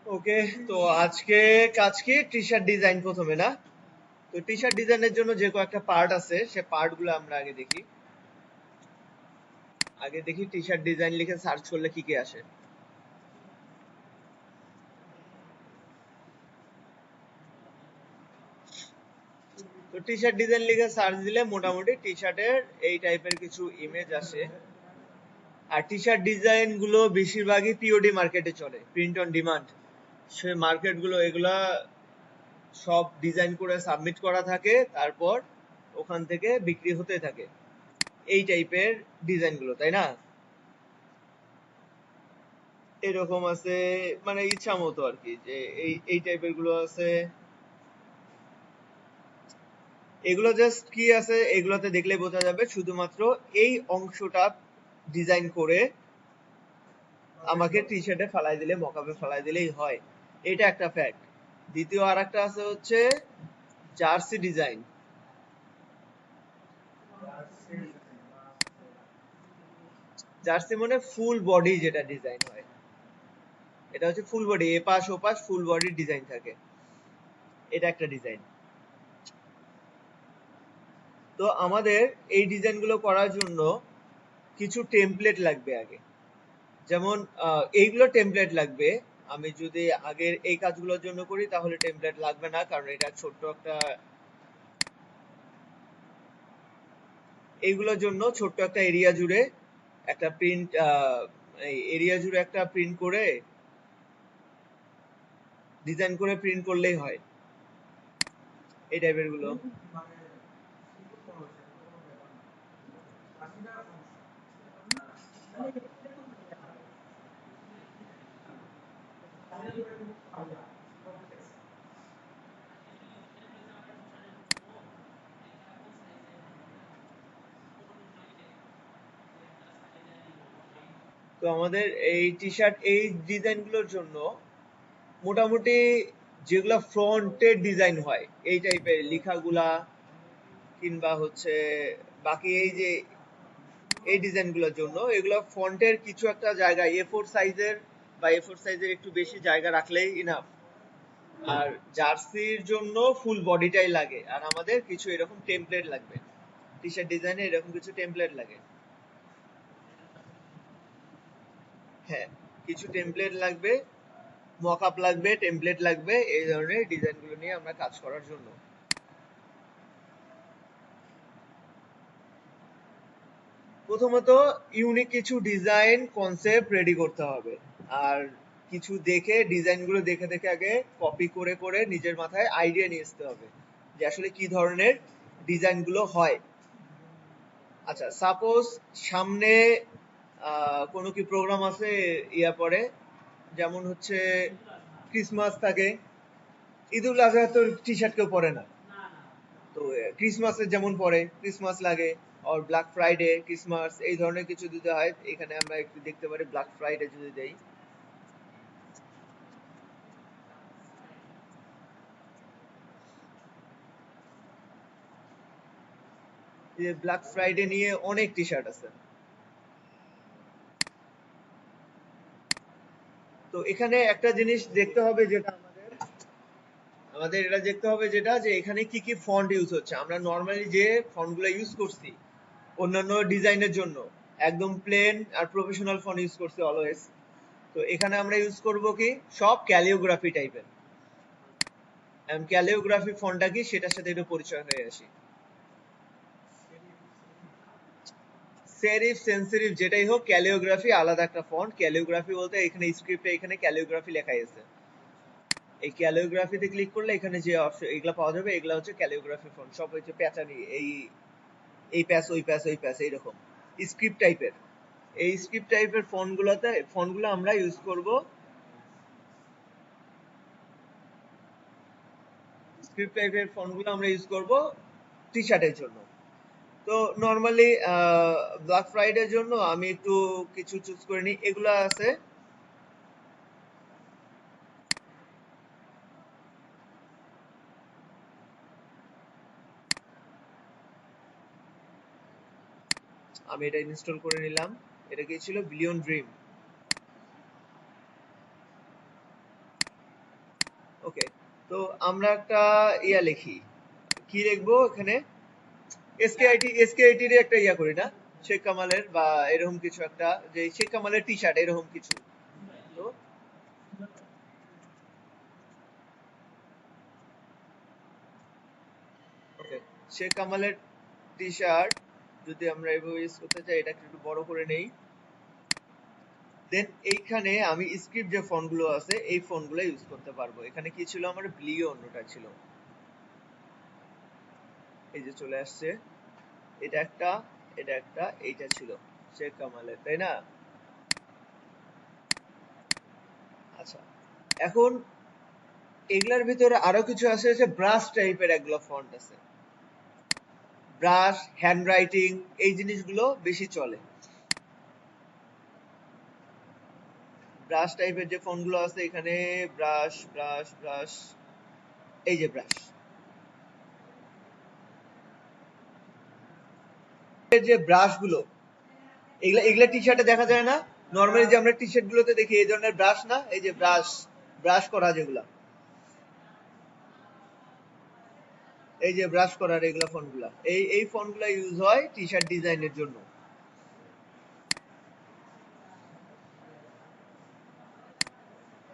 ওকে, তো আজকে কাজ কি টি শার্ট ডিজাইন প্রথমে না। তো টি শার্ট ডিজাইনের জন্য যে কয়েকটা পার্ট আছে সে পার্ট গুলো আমরা আগে দেখি টি শার্ট ডিজাইন লিখে সার্চ করলে কি কি আসে। তো টি শার্ট ডিজাইন লিখে সার্চ দিলে মোটামুটি টি শার্টের এই টাইপের কিছু ইমেজ আসে। আর টি শার্ট ডিজাইন গুলো বেশিরভাগই পিওডি মার্কেটে চলে, print on demand. Say market গুলো এগুলা সব ডিজাইন করে সাবমিট করা থাকে, তারপর ওখান থেকে বিক্রি হতে থাকে এই টাইপের ডিজাইন গুলো, তাই না? এরকম আছে, মানে ইচ্ছা মতো আর কি, যে এই এই টাইপের গুলো আছে। এগুলো জাস্ট কি আছে, এগুলোতে দেখলে বোঝা যাবে শুধুমাত্র এই অংশটা ডিজাইন করে আমাকে টি শার্টে ফালাই দিলে, মকআপে ফালাই দিলেই হয়, এটা একটা ফ্যাক্ট। দ্বিতীয় আর একটা আছে হচ্ছে জার্সি ডিজাইন। জার্সি মানে ফুল বডি যেটা ডিজাইন হয়, এটা হচ্ছে ফুল বডি, এপাশ ওপাশ ফুল বডি ডিজাইন থাকে, এটা একটা ডিজাইন। তো আমাদের এই ডিজাইন গুলো করার জন্য কিছু টেমপ্লেট লাগবে আগে। যেমন এইগুলো টেমপ্লেট লাগবে। আমি যদি আগের এই কাজগুলোর জন্য করি তাহলে টেমপ্লেট লাগবে না, কারণ এটা ছোট্ট একটা, এইগুলোর জন্য ছোট্ট একটা এরিয়া জুড়ে একটা প্রিন্ট, এই এরিয়া জুড়ে একটা প্রিন্ট করে ডিজাইন করে প্রিন্ট করলেই হয় এই টাইপের গুলো। তো আমাদের এই টি শার্ট এই ডিজাইন গুলোর জন্য মোটামুটি যেগুলা ফ্রন্টের ডিজাইন হয় এই টাইপের লেখাগুলা, কিংবা হচ্ছে বাকি এই যে এই ডিজাইন গুলোর জন্য এগুলো ফন্টের কিছু একটা জায়গা A4 সাইজের বা A4 সাইজের একটু বেশি জায়গা রাখলেই ইনাফ। আর জার্সির জন্য ফুল বডিটাই লাগে, আর আমাদের কিছু এরকম টেমপ্লেট লাগবে, টি শার্ট ডিজাইনে এরকম কিছু টেমপ্লেট লাগে। হ্যাঁ, কিছু টেমপ্লেট লাগবে, মকআপ লাগবে, টেমপ্লেট লাগবে এই ধরনের ডিজাইন গুলো নিয়ে আমরা কাজ করার জন্য। প্রথমত ইউনিক কিছু ডিজাইন কনসেপ্ট রেডি করতে হবে, আর কিছু দেখে ডিজাইন গুলো দেখে দেখে আগে কপি করে করে নিজের মাথায় আইডিয়া নিয়ে আসতে হবে যে আসলে কি ধরনের ডিজাইন গুলো হয়। আচ্ছা, সাপোজ সামনে কোনো কি প্রোগ্রাম আছে ইয়া পরে, যেমন হচ্ছে ক্রিসমাস থাকে, ঈদুল আজহা তো টি শার্ট কেউ পরে না। তো ক্রিসমাসের যেমন পরে ক্রিসমাস লাগে, আর ব্ল্যাক ফ্রাইডে, ক্রিসমাস এই ধরনের কিছু দিতে হয়। এখানে আমরা একটু দেখতে পারি ব্ল্যাক ফ্রাইডে যদি দেই, যে ব্ল্যাক ফ্রাইডে নিয়ে অনেক টি শার্ট আছে। তো এখানে একটা জিনিস দেখতে হবে, যেটা আমাদের আমাদের এটা দেখতে হবে যেটা, যে এখানে কি কি ফন্ট ইউজ হচ্ছে। আমরা নর্মালি যে ফন্টগুলো ইউজ করছি অন্যান্য ডিজাইনের জন্য একদম প্লেন আর প্রফেশনাল ফন্ট ইউজ করছি অলওয়েজ। তো এখানে আমরা ইউজ করব কি সব ক্যালিওগ্রাফি টাইপের। ক্যালিওগ্রাফি ফন্টটা কি সেটার সাথে একটু পরিচয় হয়ে আসি। সেরিফ সেন্সিটিভ যেটাই হোক, ক্যালিওগ্রাফি আলাদা একটা ফন্ট। ক্যালিওগ্রাফি বলতে এখানে স্ক্রিপ্টে এখানে ক্যালিওগ্রাফি লেখাই আছে। এই ক্যালিওগ্রাফিতে ক্লিক করলে এখানে যে অপশন এগুলা পাওয়া যাবে, এগুলা হচ্ছে ক্যালিওগ্রাফি ফন্ট। সব হচ্ছে প্যাচানি, এই এই প্যাচ ওই প্যাচ ওই প্যাচ এইরকম স্ক্রিপ্ট টাইপের। এই স্ক্রিপ্ট টাইপের ফন্টগুলো আমরা ইউজ করব, স্ক্রিপ্ট টাইপের ফন্টগুলো আমরা ইউজ করব টি শার্টের জন্য। তো নর্মালি ব্ল্যাক ফ্রাইডের জন্য আমি একটু কিছু চুজ করে নিই, এগুলো আছে। আমি এটা ইনস্টল করে নিলাম। এটা কি ছিল? Billion dream. তো আমরা একটা ইয়া লিখি, কি লিখবো এখানে, এসকেআইটির একটা ইয়া করি না, শেখ কামালের বা এরকম কিছু একটা, যে শেখ কামালের টি শার্ট এরকম কিছু। তো ওকে, শেখ কামালের টি শার্ট যদি আমরা এভাবে ইউজ করতে চাই, এটাকে একটু বড় করে নেই। দেন এইখানে আমি স্ক্রিপ্ট যে ফন্ট গুলো আছে এই ফন্ট গুলো ইউজ করতে পারবো। এখানে কি ছিল আমার, ব্লিও অন্যটা ছিল, এই যে চলে আসছে, এটা একটা, এটা একটা, এইটা ছিল শেখ কামালের, তাই না? আচ্ছা, এখন এগুলার ভিতরে আরো কিছু আছে, যে ব্রাশ টাইপের এগুলো ফন্ট আছে, ব্রাশ, হ্যান্ড রাইটিং, এই জিনিসগুলো বেশি চলে। ব্রাশ টাইপের যে ফন্ট গুলো আছে এখানে, ব্রাশ ব্রাশ ব্রাশ, এই যে ব্রাশ, এর যে ব্রাশ গুলো, এগুলা এগুলা টি শার্টে দেখা যায় না? নর্মালি যে আমরা টি শার্ট গুলোতে দেখি এই ধরনের ব্রাশ না, এই যে ব্রাশ, ব্রাশ করা যেগুলা, এই যে ব্রাশ করার এগুলা ফন্ট গুলা, এই ফন্ট গুলা ইউজ হয় টি শার্ট ডিজাইনের জন্য।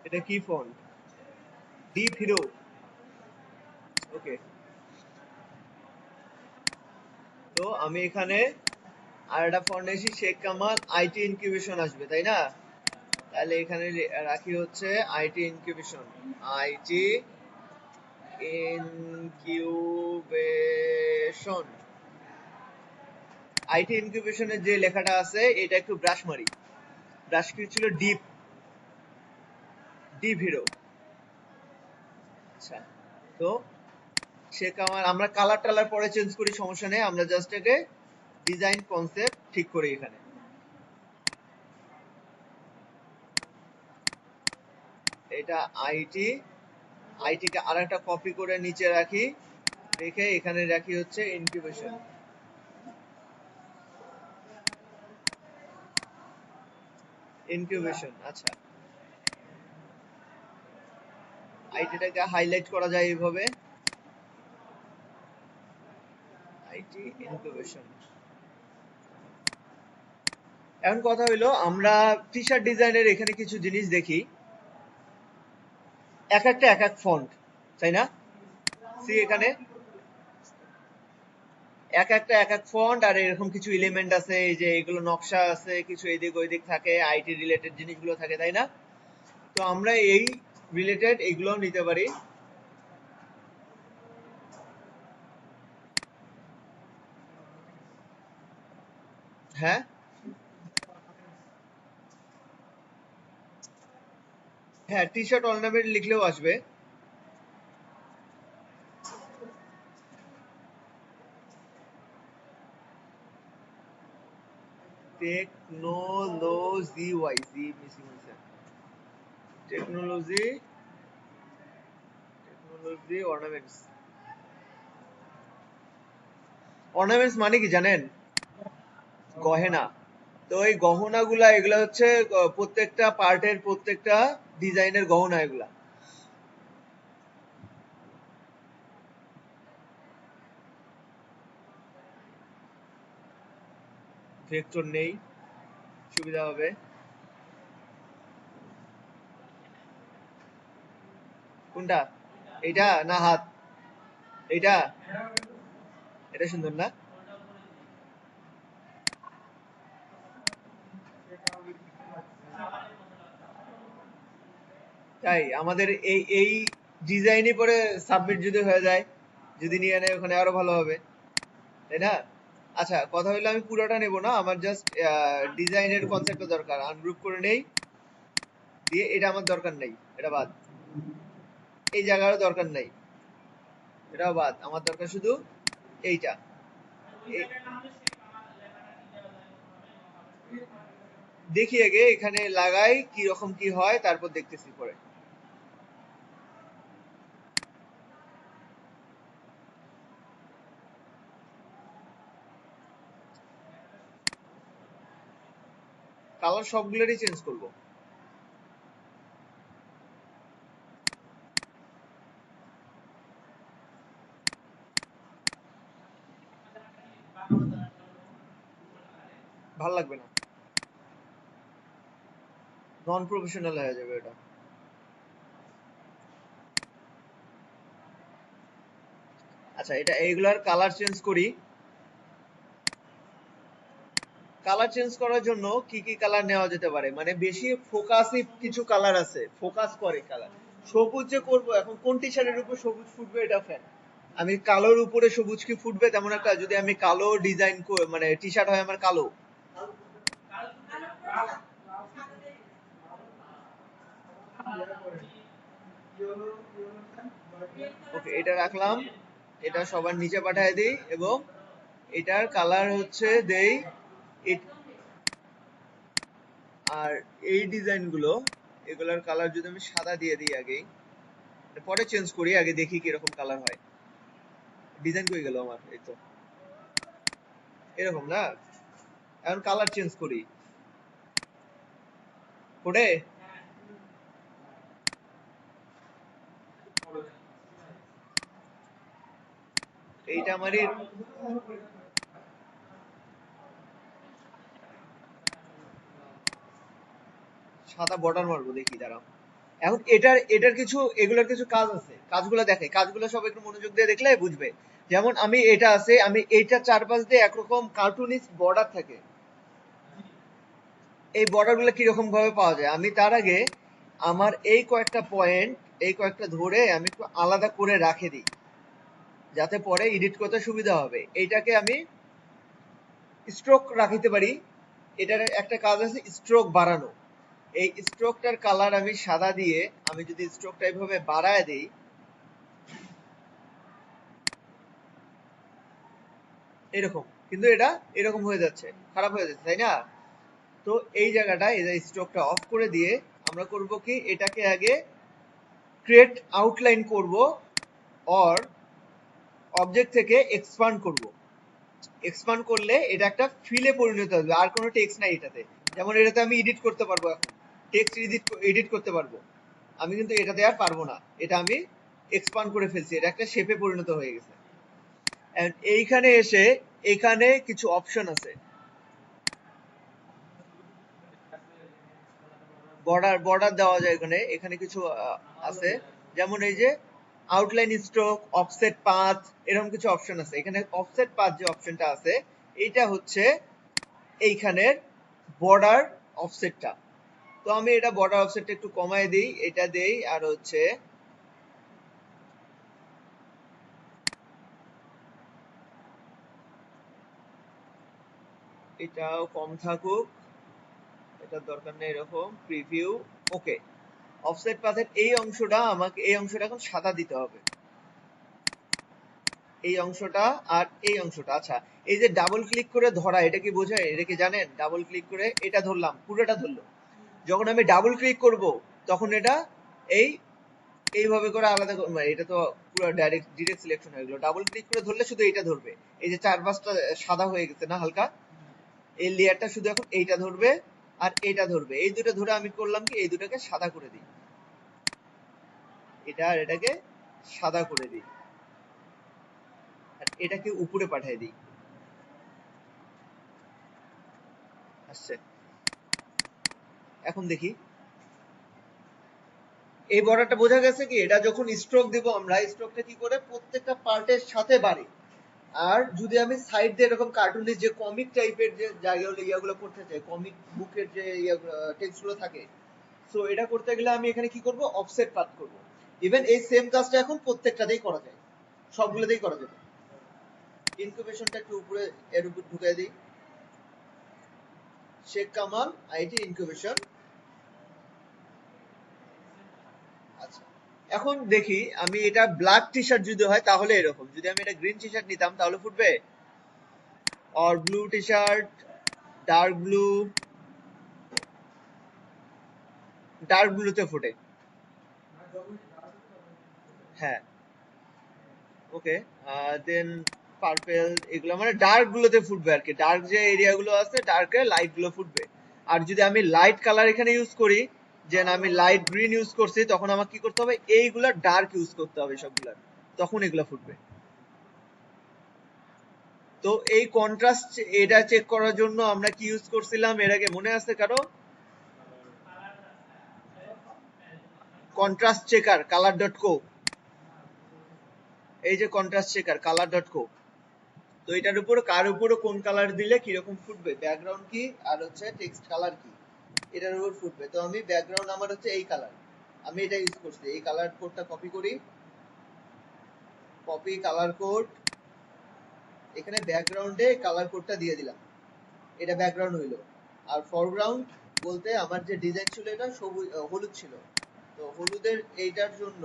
এটা কি ফন্ট? Deep hero. ওকে, তো আমি এখানে আর একটা ফন্ট এসি, শেখ কামাল আইটি ইনকিউবেশন আসবে, তাই না? তাহলে এখানে রাখি হচ্ছে IT incubation, IT incubation. IT ইনকিউবেশনের যে লেখাটা আছে এটা একটু ব্রাশ মারি, ব্রাশ কি ছিল, ডিপ, ডিপ হিরো। আচ্ছা, তো শেখ কামাল, আমরা কালার টালার পরে চেঞ্জ করি, সমস্যা নেই, আমরা জাস্ট একে ডিজাইন কনসেপ্ট ঠিক করি এখানে। এটা আইটি, আইটিকে আর একটা কপি করে নিচে রাখি, রেখে এখানে রাখি হচ্ছে ইনকিউবেশন, ইনকিউবেশন। আচ্ছা, আইটিটাকে হাইলাইট করা যায় এইভাবে, আইটি ইনকিউবেশন। এখন কথা হইলো, আমরা টি শার্ট ডিজাইনের এখানে কিছু জিনিস দেখি, এক একটা এক এক ফন্ট, তাই না? সি এখানে এক একটা এক এক ফন্ট, আর এরকম কিছু এলিমেন্ট আছে, এই যে এগুলো নকশা আছে, কিছু এদিক ওইদিক থাকে, আইটি রিলেটেড জিনিসগুলো থাকে, তাই না? তো আমরা এই রিলেটেড এগুলো নিতে পারি। হ্যাঁ হ্যাঁ, টি শার্ট অর্নামেন্ট লিখলেও আসবে। টেকনোলজি, ওয়াই জি মিসিং হয়েছে, টেকনোলজি, টেকনোলজি অর্নামেন্টস। অর্নামেন্টস মানে কি জানেন? গহেনা। তো এই গহনা গুলা, এগুলা হচ্ছে প্রত্যেকটা পার্টের প্রত্যেকটা ডিজাইনের গহনা এগুলা। ভেক্টর নেই, সুবিধা হবে। কোনটা, এইটা না হাত, এইটা, এটা সুন্দর না? তাই আমাদের এই এই ডিজাইনই পরে সাবমিট যদি হয়ে যায়, যদি নিয়ে নেয় ওখানে আরো ভালো হবে, তাই না? আচ্ছা, কথা হইলো আমি পুরোটা নেব না, আমার জাস্ট ডিজাইনের কনসেপ্টটা দরকার, আনগ্রুপ করে নেই, দিয়ে এটা আমার দরকার নেই, এটা বাদ, এই জায়গারও দরকার নাই, এটাও বাদ, আমার দরকার শুধু এইটা। এ- দেখি আগে এখানে লাগাই কি রকম কি হয়, তারপর দেখতেছি পরে। কালার সবগুলোরই চেঞ্জ করব। লাগবে না, নন প্রফেশনাল হয়ে যাবে এটা। আচ্ছা, এটা এইগুলার কালার চেঞ্জ করি। কালার চেঞ্জ করার জন্য কি কি কালার নেওয়া যেতে পারে, মানে বেশি ফোকাসিভ কিছু কালার আছে, ফোকাস করে কালার। সবুজ যে করবো এখন, কোন টি শার্টের উপর সবুজ ফুটবে এটা ফ্যান। আমি কালোর উপরে সবুজ কি ফুটবে তেমন একটা, যদি আমি কালো ডিজাইন মানে টি শার্ট হয় আমার কালো, ওকে এটা রাখলাম, এটা সবার নিচে পাঠিয়ে দিই এবং এটার কালার হচ্ছে দেই। আর এই ডিজাইন গুলো, এগুলার কালার যদি আমি সাদা দিয়ে দিই আগেই, পরে চেঞ্জ করি, আগে দেখি কিরকম কালার হয়। ডিজাইন কই গেল আমার, এই তো এরকম না। এখন কালার চেঞ্জ করি করে, এইটা আমারই সাদা বর্ডার মারবো, দেখি দাঁড়াও। এখন এটার এটার কিছু, এগুলোর কিছু কাজ আছে, কাজগুলো দেখে, কাজগুলো সব একটু মনোযোগ দিয়ে দেখলে বুঝবে। যেমন আমি এটা আছে, আমি এইটা চারপাশ দিয়ে একরকম কার্টুনিস্ট বর্ডার থাকে। এই বর্ডার গুলো কিরকম ভাবে পাওয়া যায়, আমি তার আগে আমার এই কয়েকটা পয়েন্ট, এই কয়েকটা ধরে আমি একটু আলাদা করে রাখে দিই, যাতে পরে এডিট করতে সুবিধা হবে। এইটাকে আমি স্ট্রোক রাখিতে পারি। এটার একটা কাজ আছে স্ট্রোক বাড়ানো। এই স্ট্রোকটার কালার আমি সাদা দিয়ে, আমি যদি স্ট্রোকটা এইভাবে বাড়ায় দিই, এরকম, কিন্তু এটা এরকম হয়ে যাচ্ছে, খারাপ হয়ে যাচ্ছে, তাই না? তো এই জায়গাটা, এই যে স্ট্রোকটা অফ করে দিয়ে আমরা করব কি, এটাকে আগে ক্রিয়েট আউটলাইন করব, অর অবজেক্ট থেকে এক্সপান্ড করব। এক্সপান্ড করলে এটা একটা ফিলে পরিণত হবে, আর কোনো টেক্সট নাই এটাতে। যেমন এটাতে আমি এডিট করতে পারবো, এখন টেক্সট এডিট করতে পারবো, আমি কিন্তু এটাতে আর পারবো না। এটা আমি এক্সপান্ড করে ফেলছি, এটা একটা শেপে পরিণত হয়ে গেছে। এইখানে এসে এখানে কিছু অপশন আছে, বর্ডার বর্ডার দেওয়া যায় এখানে, এখানে কিছু আছে। যেমন এই যে আউটলাইন স্ট্রোক, অফসেট পাথ, এরকম কিছু অপশন আছে। এখানে অফসেট পাথ যে অপশনটা আছে, এটা হচ্ছে এইখানের বর্ডার অফসেটটা। তো আমি এটা বর্ডার অফসেটটা একটু কমায় দিই, এটা দেই, আর হচ্ছে এটাও কম থাকুক, এটার দরকার নেই, এরকম প্রিভিউ। ওকে, অফসেট পাথের এই অংশটা, আমাকে এই অংশটা এখন সাদা দিতে হবে, এই অংশটা আর এই অংশটা। আচ্ছা, এই যে ডাবল ক্লিক করে ধরা, এটা কি বোঝায়, এটা কি জানেন? ডাবল ক্লিক করে এটা ধরলাম, পুরোটা ধরলো, যখন আমি ডাবল ক্লিক করব তখন এটা এই এইভাবে করে আলাদা এটা তো পুরো ডিরেক্ট সিলেকশন হয়ে গেল। ডাবল ক্লিক করে ধরলে শুধু এইটা ধরবে, এই যে চারপাশটা সাদা হয়ে গেছে না হালকা, এই লেয়ারটা শুধু এখন এইটা ধরবে আর এইটা ধরবে। এই দুটো ধরে আমি করলাম কি, এই দুটাকে সাদা করে দিই, এটা আর এটাকে সাদা করে দিই, আর এটাকে উপরে পাঠিয়ে দিই। আসছে, এখন দেখি এই বর্ডারটা বোঝা গেছে কি? এটা যখন স্ট্রোক দিব আমরা, স্ট্রোকটা কি করে প্রত্যেকটা পার্টের সাথে বাড়ে। আর যদি আমি সাইড দিয়ে এরকম কার্টুনের যে কমিক টাইপের যে জায়গাগুলো ইয়াগুলো করতে চাই, কমিক বুকের যে টেক্সট গুলো থাকে, সো এটা করতে গেলে আমি এখানে কি করব, অফসেট পাথ করব। ইভেন এই সেম কাজটা এখন প্রত্যেকটাতেই করা যায়, সবগুলোতেই করা যাবে। ইনকিউবেশনটা একটু উপরে, এর উপর ঢুকিয়ে দিই, শেখ কামাল আইটি ইনকিউবেশন। আচ্ছা, এখন দেখি আমি এটা ব্ল্যাক টি শার্ট যদি হয় তাহলে এরকম, যদি আমি এটা গ্রিন টি শার্ট নিতাম তাহলে ফুটবে, আর blue T shirt, dark blue, dark ব্লুতে ফুটে, হ্যাঁ ওকে। দেন পার্পেল, এগুলো মানে ডার্ক গুলোতে ফুটবে আর কি, ডার্ক যে এরিয়া গুলো আছে ডার্কে লাইট গুলো ফুটবে। আর যদি আমি লাইট কালার এখানে ইউজ করি, যে আমি লাইট গ্রিন ইউজ করছি, তখন আমাকে কি করতে হবে, এইগুলা ডার্ক ইউজ করতে হবে সবগুলা, তখন এগুলা ফুটবে। তো এই কন্ট্রাস্ট এটা চেক করার জন্য আমরা কি ইউজ করছিলাম এর আগে মনে আছে কারো? Contrast checker color.co। এই যে কন্ট্রাস্ট চেকার color.co। তো এটার উপর কার উপরে কোন কালার দিলে কিরকম ফুটবে, ব্যাকগ্রাউন্ড কি আর হচ্ছে টেক্সট কালার কি, এটার উপর ফুটবে। তো আমি ব্যাকগ্রাউন্ড আমার হচ্ছে এই কালার, আমি এটা ইউজ করছি। এই কালার কোডটা কপি করি, কপি কালার কোড, এখানে ব্যাকগ্রাউন্ডে কালার কোডটা দিয়ে দিলাম, এটা ব্যাকগ্রাউন্ড হইলো। আর ফরগ্রাউন্ড বলতে আমার যে ডিজাইন ছিল এটা সবুজ হলুদ ছিল, তো হলুদের এইটার জন্য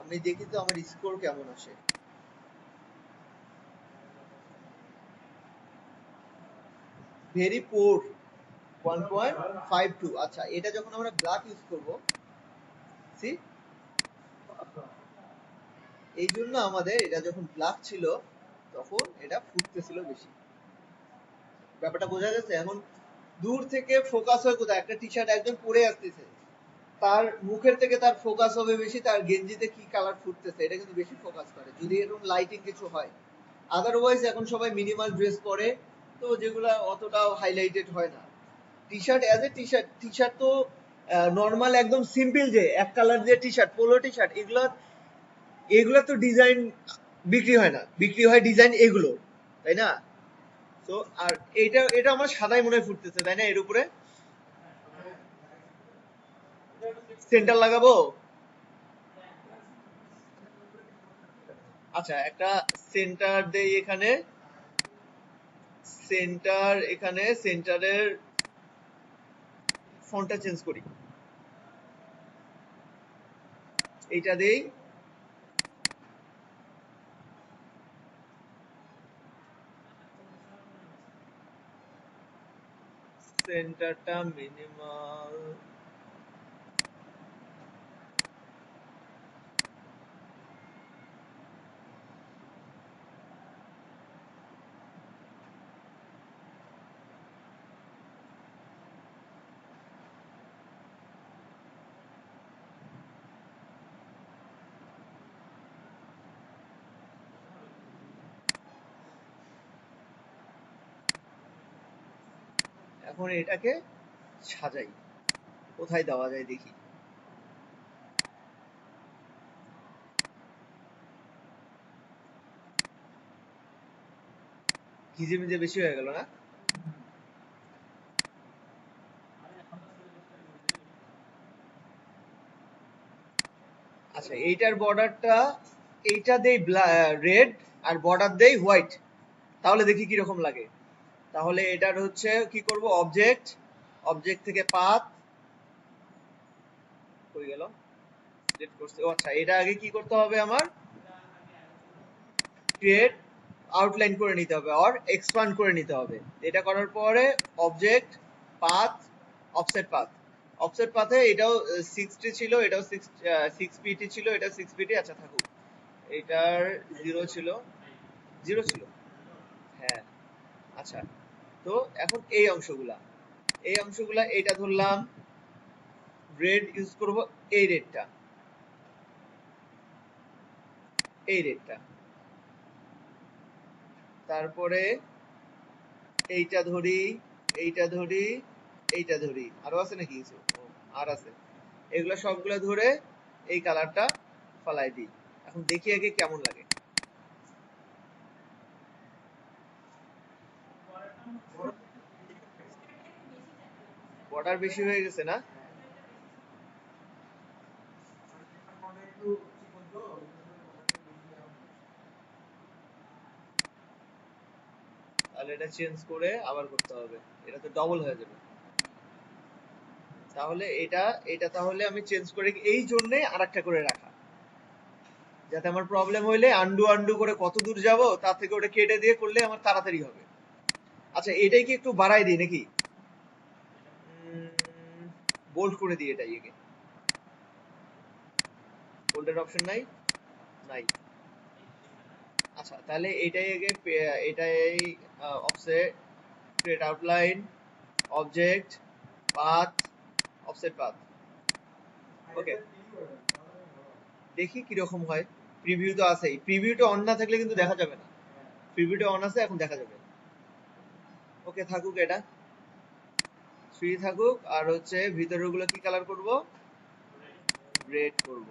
আমি দেখি তো আমার স্কোর কেমন আসে। Very poor 1.52। আচ্ছা এটা যখন আমরা ব্ল্যাক ইউজ করব, সি এই জন্য আমাদের এটা যখন ব্ল্যাক ছিল তখন এটা ফুটতেছিল বেশি। ব্যাপারটা বোঝা গেছে? এখন দূর থেকে ফোকাস হয় কোথায়, একটা টি শার্ট একজন পরে আসতেছে, তার মুখের থেকে তার ফোকাস হবে বেশি তার গেঞ্জিতে কি কালার ফুটতেছে, এটা কিন্তু বেশি ফোকাস করে যদি এরকম লাইটিং কিছু হয়। আদারওয়াইজ এখন সবাই মিনিমাল ড্রেস পরে, তো যেগুলা অতটাও হাইলাইটেড হয় না। T shirt as a T shirt, T shirt তো নর্মাল একদম সিম্পল যে এক কালার যে T shirt, polo T shirt, এগুলো এগুলো তো ডিজাইন বিক্রি হয় না, বিক্রি হয় ডিজাইন এগুলো, তাই না? তো আর এটা এটা আমার সাদাই মনে হয় ফুটতেছে, তাই না? এর উপরে সেন্টার লাগাবো। আচ্ছা একটা সেন্টার দেই এখানে, সেন্টার এখানে সেন্টারের ফন্টটা চেঞ্জ করি, এইটা দেই। সেন্টারটা মিনিমাল, এখন এটাকে সাজাই, কোথায় দেওয়া যায় দেখি। ঘিজে বেশি হয়ে গেল না? আচ্ছা এইটার বর্ডারটা, এইটা দেই রেড আর বর্ডার দেই হোয়াইট, তাহলে দেখি কিরকম লাগে। তাহলে এটার হচ্ছে কি করব, অবজেক্ট, অবজেক্ট থেকে পাথ হয়ে গেল, সিলেক্ট করতে। ও আচ্ছা এটা আগে কি করতে হবে আমার, ক্রিয়েট আউটলাইন করে নিতে হবে আর এক্সপান্ড করে নিতে হবে। এটা করার পরে object, path, offset path, offset পাথে এটাও 60 ছিল, এটাও 6 পিটি ছিল, এটা 6 পিটি। আচ্ছা থাকুক, এটার 0 ছিল, 0 ছিল, হ্যাঁ। আচ্ছা তো এখন এই অংশগুলা, এই অংশগুলা এইটা ধরলাম রেড ইউজ করব, এই রেডটা, এই রেডটা, তারপরে এইটা ধরি, এইটা ধরি, এইটা ধরি, আরো আছে নাকি কিছু? ও, আর আছে। এগুলা সবগুলা ধরে এই কালারটা ফালাই দিই। এখন দেখি আগে কেমন লাগে। বর্ডার বেশি হয়ে গেছে না? তাহলে এটা চেঞ্জ করে আবার করতে হবে, এটা তো ডবল হয়ে যাবে। তাহলে এটা, এটা তাহলে আমি চেঞ্জ করে এই জন্যে আরেকটা করে রাখা, যাতে আমার প্রবলেম হইলে আন্ডু আন্ডু করে কত দূর যাব, তার থেকে ওটা কেটে দিয়ে করলে আমার তাড়াতাড়ি হবে। আচ্ছা এটাই কি একটু বাড়াই দিই নাকি, বোল্ড করে দিই এটাই আগে, বোল্ডের অপশন নাই, নাই। আচ্ছা তাহলে এটাই আগে, এটাই offset, create outline, object, path, offset path. Okay দেখি কিরকম হয়। প্রিভিউ তো আছেই, প্রিভিউটা অন না থাকলে কিন্তু দেখা যাবে না। প্রিভিউটা অন আছে, এখন দেখা যাবে। ওকে থাকুক, এটা 3 থাকুক। আর হচ্ছে ভিতরের গুলো কি কালার করব? রেড করব।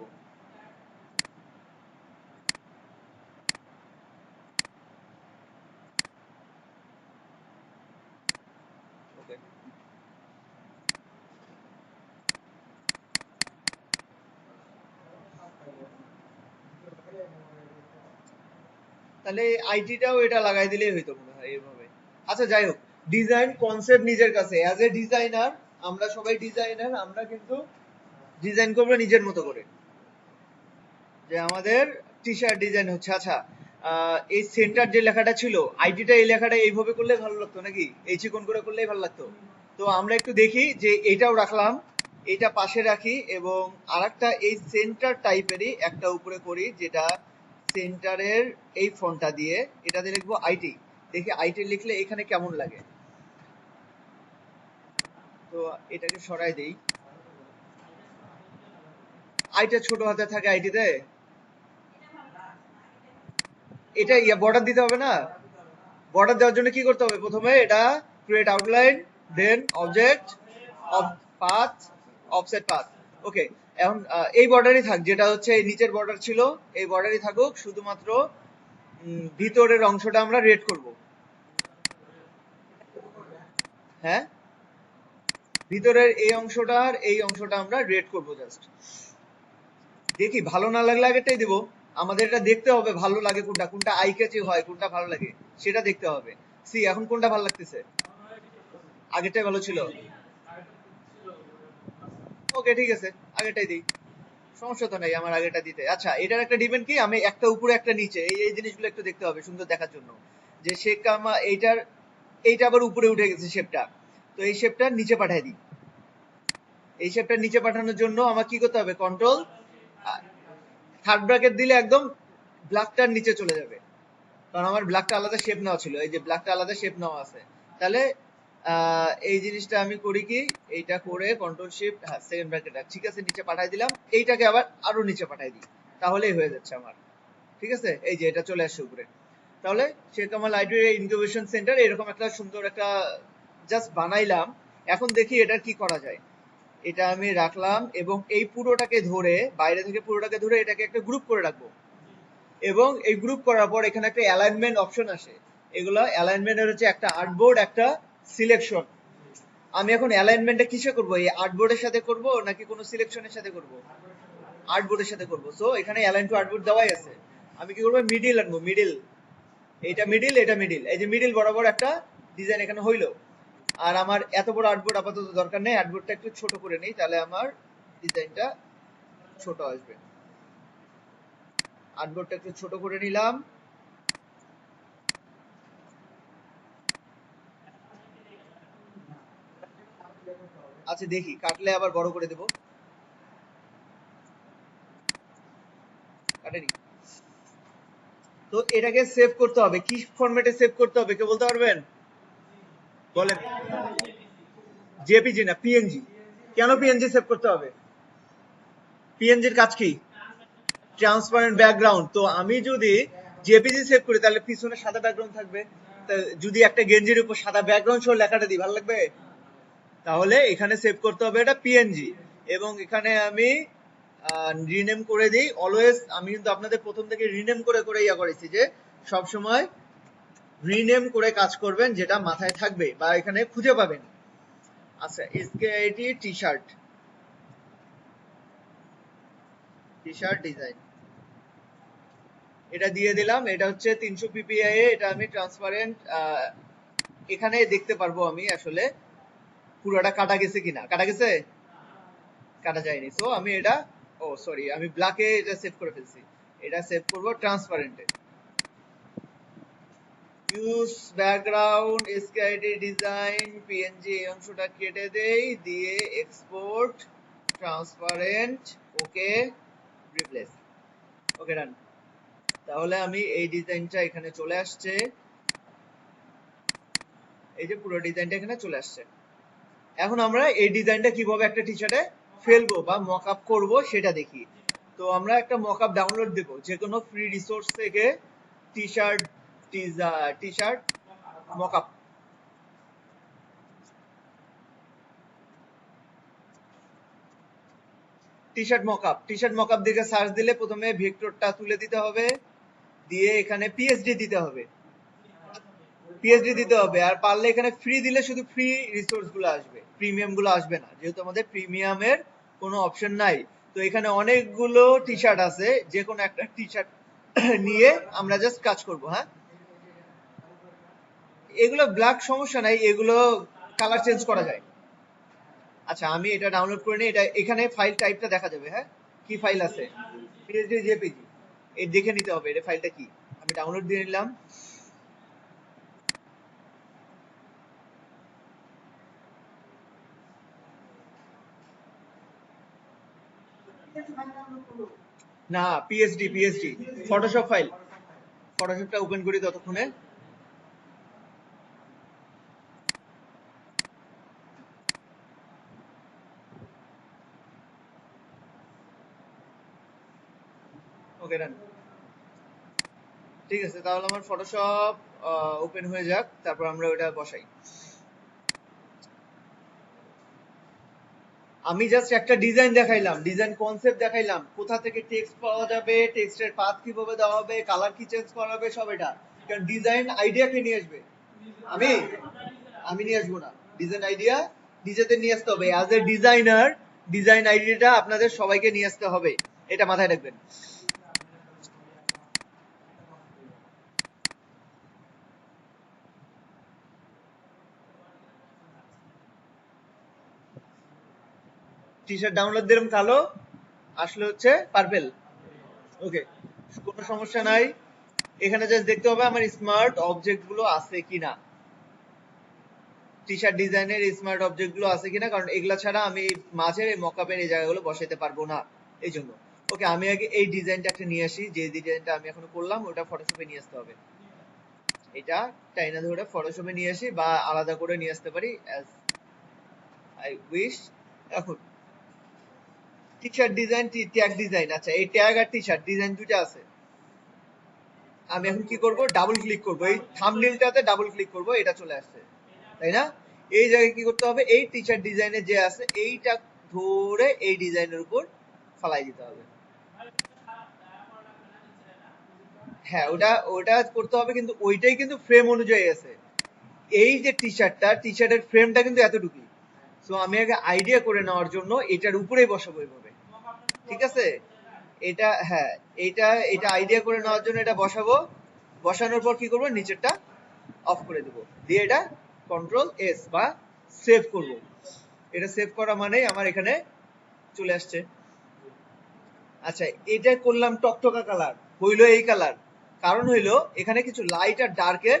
ওকে, তাহলে আইটিটাও এটা লাগাই দিলেই হইতো মনে হয় এইভাবে। আচ্ছা যাই হোক, ডিজাইন কনসেপ্ট নিজের কাছে। অ্যাজ এ ডিজাইনার, আমরা সবাই ডিজাইনার, আমরা কিন্তু ডিজাইন করবো নিজের মতো করে। যে আমাদের টি শার্ট ডিজাইন হচ্ছে, আচ্ছা এই সেন্টার যে লেখাটা ছিল, আইটিটা এই লেখাটা এইভাবে করলে ভালো লাগতো নাকি এই চিকন করে করলেই ভালো লাগতো? তো আমরা একটু দেখি যে এইটাও রাখলাম, এইটা পাশে রাখি, এবং আরেকটা এই সেন্টার টাইপেরই একটা উপরে করি, যেটা সেন্টারের এই ফন্টটা দিয়ে, এটাতে লিখবো আইটি। দেখি আইটি লিখলে এখানে কেমন লাগে। তো এটাকে সরাই দেই। আইটা ছোট হাতে থাকে আইটিতে, এটা বর্ডার দিতে হবে না? বর্ডার দেওয়ার জন্য কি করতে হবে? প্রথমে এটা create outline, then object, path, offset path. Okay, এখন এই বর্ডারই থাক, যেটা হচ্ছে এই নিচের বর্ডার ছিল, এই বর্ডারই থাকুক। শুধুমাত্র ভিতরের অংশটা আমরা রেড করব। হ্যাঁ, ভিতরের এই অংশটা আর এই অংশটা আমরা রেড করব জাস্ট। দেখি ভালো না লাগলে আগেরটাই দিব। আমাদের এটা দেখতে হবে ভালো লাগে কোনটা, কোনটা আই ক্যাচি হয়, কোনটা ভালো লাগে সেটা দেখতে হবে। সি এখন কোনটা ভালো লাগতেছে? আগেরটাই ভালো ছিল। ওকে ঠিক আছে, আগেরটাই দিই, সমস্যা তো নাই আমার আগেরটা দিতে। আচ্ছা, এটার একটা ডিপেন্ড কি, আমি একটা উপরে একটা নিচে, এই জিনিসগুলো একটু দেখতে হবে সুন্দর দেখার জন্য। যে শেপ কামা এইটার, এইটা আবার উপরে উঠে গেছে শেপটা, তো এই শেপটা নিচে পাঠিয়ে দিই। এই শেপটা নিচে পাঠানোর জন্য আমার কি করতে হবে? কন্ট্রোল থার্ড ব্র্যাকেট দিলে একদম ব্ল্যাকটার নিচে চলে যাবে, কারণ আমার ব্ল্যাকটা আলাদা শেপ নেওয়া ছিল, এই যে ব্ল্যাকটা আলাদা শেপ নেওয়া আছে। তাহলে এই জিনিসটা আমি করি কি, এইটা করে কন্ট্রোল শিফট, হ্যাঁ সেকেন্ড ব্র্যাকেট ঠিক আছে, নিচে পাঠাই দিলাম। এইটাকে আবার আরো নিচে পাঠাই দিই, তাহলেই হয়ে যাচ্ছে আমার। ঠিক আছে, এই যে এটা চলে আসছে উপরে। তাহলে Sheikh Kamal IT incubation centre এরকম একটা সুন্দর একটা জাস্ট বানাইলাম। এখন দেখি এটা কি করা যায়। এটা আমি রাখলাম, এবং এই পুরোটাকে ধরে, বাইরে থেকে পুরোটাকে ধরে এটাকে একটা গ্রুপ করে রাখবো। এবং এই গ্রুপ করার পর এখানে একটা অ্যালাইনমেন্ট অপশন আসে। এগুলো অ্যালাইনমেন্টের হচ্ছে একটা আর্টবোর্ড, একটা সিলেকশন। আমি এখন অ্যালাইনমেন্টটা কিসে করব? এই আর্টবোর্ডের সাথে করব নাকি কোনো সিলেকশনের সাথে করব? আর্টবোর্ডের সাথে করব। সো এখানে অ্যালাইন টু আর্টবোর্ড দেওয়াই আছে। আমি কি করব? মিডিল আনবো, মিডিল। এটা মিডিল, এটা মিডিল, এই যে মিডিল বরাবর একটা ডিজাইন এখানে হইলো। আর আমার এত বড় আর্টবোর্ড আপাতত দরকার নেই, আর্টবোর্ডটা একটু ছোট করে নেই, তাহলে আমার ডিজাইনটা ছোট আসবে। আর্টবোর্ডটা একটু ছোট করে নিলাম। আচ্ছা দেখি, কাটলে আবার বড় করে দেব। কাটেনি। তো এটাকে সেভ করতে হবে, কি ফরম্যাটে সেভ করতে হবে কেউ বলতে পারবেন? বলেন। জেপিজি না, পিএনজি। কেন পিএনজি সেভ করতে হবে? পিএনজির কাজ কি? Transparent background. তো আমি যদি জেপিজি সেভ করি তাহলে পিছনে সাদা ব্যাকগ্রাউন্ড থাকবে, যদি একটা গেঞ্জির উপর সাদা ব্যাকগ্রাউন্ড সহ লেখাটা দিই ভালো লাগবে? তাহলে এখানে সেভ করতে হবে এটা পিএনজি। এবং এখানে আমি রিনেম করে দিই অলওয়েজ। আমি কিন্তু আপনাদের প্রথম থেকে রিনেম করে করে ইয়া করেছি যে সব সময় রিনেম করে কাজ করবেন, যেটা মাথায় থাকবে বা এখানে খুঁজে পাবেন। আচ্ছা, SKIT T shirt, T shirt design, এটা দিয়ে দিলাম। এটা হচ্ছে 300 পিপিআই, এটা আমি ট্রান্সপারেন্ট এখানে দেখতে পারবো আমি আসলে পুরোটা কাটা গেছে কিনা। কাটা গেছে? কাটা যায়নি। সো আমি এটা, ও সরি, আমি ব্ল্যাকে এটা সেভ করে ফেলছি। এটা সেভ করব ট্রান্সপারেন্টে। ইউজ ব্যাকগ্রাউন্ড এসকেআইটি ডিজাইন পিএনজি, এই অংশটা কেটে দেই, দিয়ে এক্সপোর্ট ট্রান্সপারেন্ট, ওকে, রিপ্লেস। ওকে ডান। তাহলে আমি এই ডিজাইনটা এখানে চলে আসছে, এই যে পুরো ডিজাইনটা এখানে চলে আসছে। এখন আমরা এই ডিজাইনটা কিভাবে একটা টি শার্টে ফেলবো বা মক আপ করবো সেটা দেখি। তো আমরা একটা মক আপ ডাউনলোড দেবো যে কোনো ফ্রি রিসোর্স থেকে, টি shirt T shirt mockup. T shirt mockup দিকে সার্চ দিলে প্রথমে ভেক্টরটা তুলে দিতে হবে, দিয়ে এখানে পিএইচডি দিতে হবে, আর পারলে এখানে ফ্রি দিলে শুধু ফ্রি রিসোর্স গুলো আসবে, প্রিমিয়াম গুলো আসবে না, যেহেতু আমাদের প্রিমিয়ামের কোনো অপশন নাই। তো এখানে অনেকগুলো টি শার্ট আছে, যে কোনো একটা টি শার্ট নিয়ে আমরা জাস্ট কাজ করব। হ্যাঁ, এগুলো ব্ল্যাক সমস্যা নাই, এগুলো কালার চেঞ্জ করা যায়। আচ্ছা, আমি এটা ডাউনলোড করে নিই, এটা এখানে ফাইল টাইপটা দেখা যাবে। হ্যাঁ, কি ফাইল আছে? পিএসডি জেপিজি, এই দেখে নিতে হবে এটা ফাইলটা কি। আমি ডাউনলোড দিয়ে নিলাম। না, পিএসডি ফটোশপ ফাইল। ফটোশপটা ওপেন করি ততক্ষণে। ওকে, ডান। ঠিক আছে, তাহলে আমার ফটোশপ ওপেন হয়ে যাক, তারপর আমরা ওটা বসাই। আমি জাস্ট একটা ডিজাইন দেখাইলাম, ডিজাইন কনসেপ্ট দেখাইলাম, কোথা থেকে টেক্সট পাওয়া যাবে, টেক্সটের পাথ কিভাবে দেওয়া হবে, কালার কি চেঞ্জ করা হবে, সব এটা। কারণ ডিজাইন আইডিয়া কে নিয়ে আসবে? আমি আমি নিয়ে আসবো না। ডিজাইন আইডিয়া নিজেদের নিয়ে আসতে হবে। অ্যাজ এ ডিজাইনার, ডিজাইন আইডিয়াটা আপনাদের সবাইকে নিয়ে আসতে হবে, এটা মাথায় রাখবেন। টি শার্ট ডাউনলোড দিলাম কালো, আসলে হচ্ছে পার্পেল। ওকে, কোনো সমস্যা নাই। এখানে জাস্ট দেখতে হবে আমার স্মার্ট অবজেক্ট গুলো আছে কিনা, টি শার্ট ডিজাইনের স্মার্ট অবজেক্ট গুলো আছে কিনা, কারণ এগুলা ছাড়া আমি মাঝের এই মকআপের এই জায়গাগুলো বসাইতে পারবো না, এই জন্য। ওকে, আমি আগে এই ডিজাইনটা একটা নিয়ে আসি, যে ডিজাইনটা আমি এখনো করলাম ওটা ফটোশপে নিয়ে আসতে হবে। এটা টাইনা ধরে ফটোশপে নিয়ে আসি, বা আলাদা করে নিয়ে আসতে পারি, অ্যাজ আই উইশ। এখন T shirt design, tag design. আচ্ছা, এই ট্যাগ আর টি শার্ট ডিজাইন দুটো আছে। আমি এখন কি করব? ডাবল ক্লিক করব, এই থাম্বনেইলটাতে ডাবল ক্লিক করব, এটা চলে আসছে, তাই না? এই জায়গায় কি করতে হবে? এই টি শার্ট ডিজাইনে যে আছে এইটা ধরে এই ডিজাইনের উপর ফালাই দিতে হবে। হ্যাঁ, ওটা ওটা করতে হবে, কিন্তু ওইটাই কিন্তু ফ্রেম অনুযায়ী আছে। এই যে টি শার্টটা, টি শার্টের ফ্রেমটা কিন্তু এতটুকুই। সো আমি আগে আইডিয়া করে নেওয়ার জন্য এটার উপরেই বসাবো এইভাবে, ঠিক আছে? এটা, হ্যাঁ, এটা এটা আইডিয়া করে নেওয়ার জন্য এটা বসাবো। বসানোর পর কি করবো? নিচেরটা অফ করে দেবো, দিয়ে এটা কন্ট্রোল এস বা সেভ করব। এটা সেভ করা মানেই আমার এখানে চলে আসছে। আচ্ছা, এটা করলাম টকটকা কালার, হইলো এই কালার। কারণ হইলো এখানে কিছু লাইট আর ডার্কের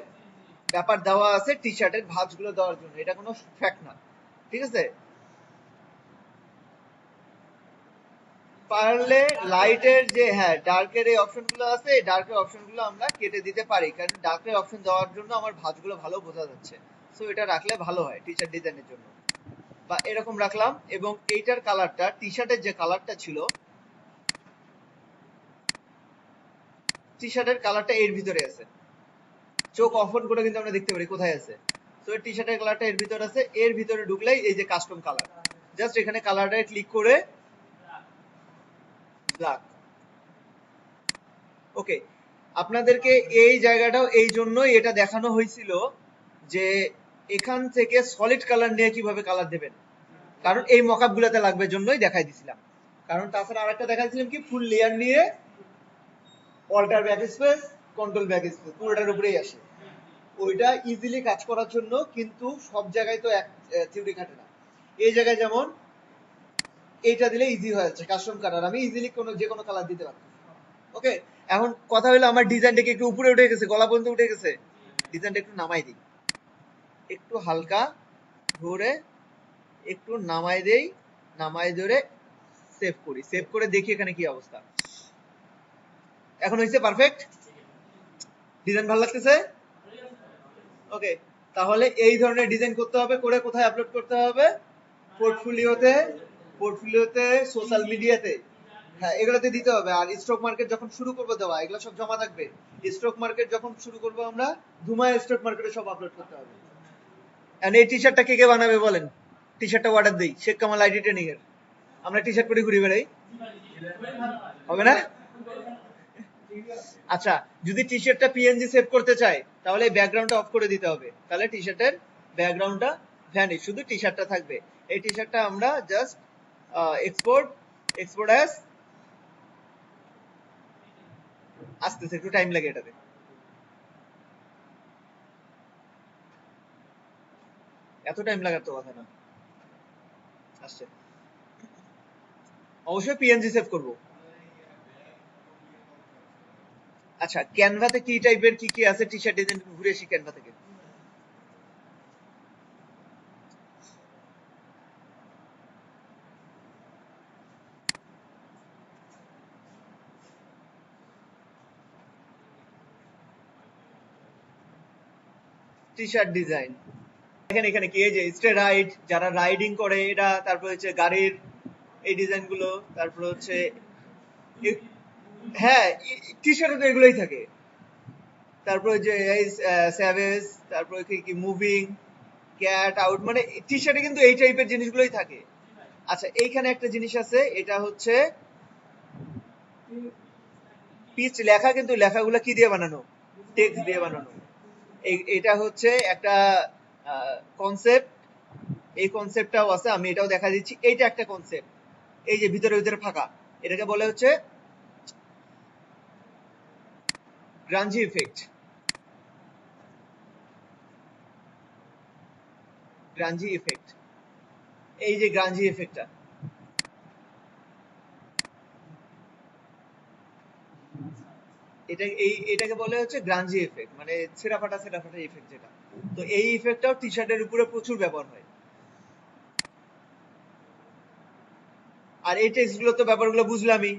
ব্যাপার দেওয়া আছে টি শার্টের ভাঁজগুলো দেওয়ার জন্য, এটা কোনো ফ্যাক্ট না, ঠিক আছে? পারলে লাইটের যে, হ্যাঁ, ডার্কের এই অপশনগুলো আছে, এই ডার্কের অপশনগুলো আমরা কেটে দিতে পারি, কারণ ডার্কের অপশন দেওয়ার জন্য আমার ভাঁজগুলো ভালো বোঝা যাচ্ছে। সো এটা রাখলে ভালো হয় টি শার্ট ডিজাইনের জন্য। বা এরকম রাখলাম, এবং এইটার কালারটা, টি শার্টের যে কালারটা ছিল, টি শার্টের কালারটা এর ভিতরে আছে। চোখ অফন করে কিন্তু আমরা দেখতে পারি কোথায় আছে। তো টি শার্টের কালারটা এর ভিতরে আছে, এর ভিতরে ঢুকলেই এই যে কাস্টম কালার, জাস্ট এখানে কালারটায় ক্লিক করে ব্ল্যাক। ওকে, আপনাদেরকে এই জায়গাটাও এই জন্যই এটা দেখানো হয়েছিল যে এখান থেকে সলিড কালার নিয়ে কিভাবে কালার দেবেন, কারণ এই মকআপ গুলাতে লাগবে, জন্যই দেখাই দিছিলাম। কারণ তাছাড়া আরেকটা দেখাইছিলাম কি, ফুল লেয়ার নিয়ে alter back space, control back space পুরোটার উপরেই আসে, ওইটা ইজিলি কাজ করার জন্য। কিন্তু সব জায়গায় তো এক থিওরি খাটে না। এই জায়গায় যেমন এইটা দিলে ইজি হয়ে যাচ্ছে কাস্টম কালার, আমি ইজিলি যে কোনো কালার দিতে পারছি। ওকে, এখন কথা হলো আমার ডিজাইনটা কি একটু উপরে উঠে গেছে, গলা পর্যন্ত উঠে গেছে? ডিজাইনটা একটু নামাই দিই, একটু হালকা ধরে একটু নামাই দেই, নামাই ধরে সেভ করি, সেভ করে দেখি এখানে কি অবস্থা। এখন হয়েছে পারফেক্ট, ডিজাইন ভালো লাগতেছে? ওকে, তাহলে এই ধরনের ডিজাইন করতে হবে, করে কোথায় আপলোড করতে হবে? পোর্টফোলিওতে, পোর্টফোলিওতে, সোশ্যাল মিডিয়াতে। হ্যাঁ, এগুলোতে দিতে হবে। আর স্টক মার্কেট যখন শুরু করবো দেওয়া, এগুলো সব জমা থাকবে। স্টক মার্কেট যখন শুরু করবো আমরা, ধুমায় স্টক মার্কেটে সব আপলোড করতে হবে। আর এই টি শার্টটা কে কে বানাবে বলেন? টি শার্টটা অর্ডার দিই, শেখ কামাল আইডি ট্রেনিং এর। আমরা টি শার্ট পরে ঘুরে বেড়াই, হবে না? আচ্ছা, যদি টি শার্টটা পিএনজি সেভ করতে চাই, তাহলে ব্যাকগ্রাউন্ডটা অফ করে দিতে হবে। তাহলে টি শার্টের ব্যাকগ্রাউন্ডটা ভ্যানিশ, শুধু টি শার্টটা থাকবে। এই টি শার্টটা আমরা জাস্ট এক্সপোর্ট অ্যাজ, আসতেছে, একটু টাইম লাগে এটাতে। এত টাইম লাগার তো কথা না, আসছে। অবশ্যই পিএনজি সেভ করব। আচ্ছা, ক্যানভাতে কি টাইপের কি কি আছে টি শার্ট ডিজাইন ঘুরে আসি ক্যানভা থেকে। টি শার্ট ডিজাইন এখানে এখানে কি, এই যে স্টে রাইড, যারা রাইডিং করে এটা, তারপর হচ্ছে গাড়ির এই ডিজাইন গুলো, তারপর হচ্ছে হ্যাঁ, টি শার্টে তো এগুলোই থাকে। তারপর যে এই স্যাভেজ, তারপর কি কি মুভিং, ক্যাট আউট, মানে টি শার্টে কিন্তু এই টাইপের জিনিসগুলোই থাকে। আচ্ছা, এইখানে একটা জিনিস আছে, এটা হচ্ছে পিচ লেখা, কিন্তু লেখাগুলো কি দিয়ে বানানো? টেক্সট দিয়ে বানানো। এটা হচ্ছে একটা কনসেপ্ট। এই কনসেপ্টটাও আছে, আমি এটাও দেখা দিচ্ছি। এইটা একটা কনসেপ্ট, এই যে ভিতরে ভিতরে ফাঁকা, এটাকে বলে হচ্ছে গ্রাঞ্জি ইফেক্ট। গ্রাঞ্জি ইফেক্ট, এই যে গ্রাঞ্জি ইফেক্টটা, এটাকে বলে হচ্ছে গ্রাঞ্জি ইফেক্ট, মানে ছেঁড়া ফাটা ইফেক্ট যেটা। তো এই ইফেক্টটাও টি শার্টের উপরে প্রচুর ব্যবহার হয়। আর এই টেক্সট গুলো তো ব্যাপারগুলো বুঝলামই।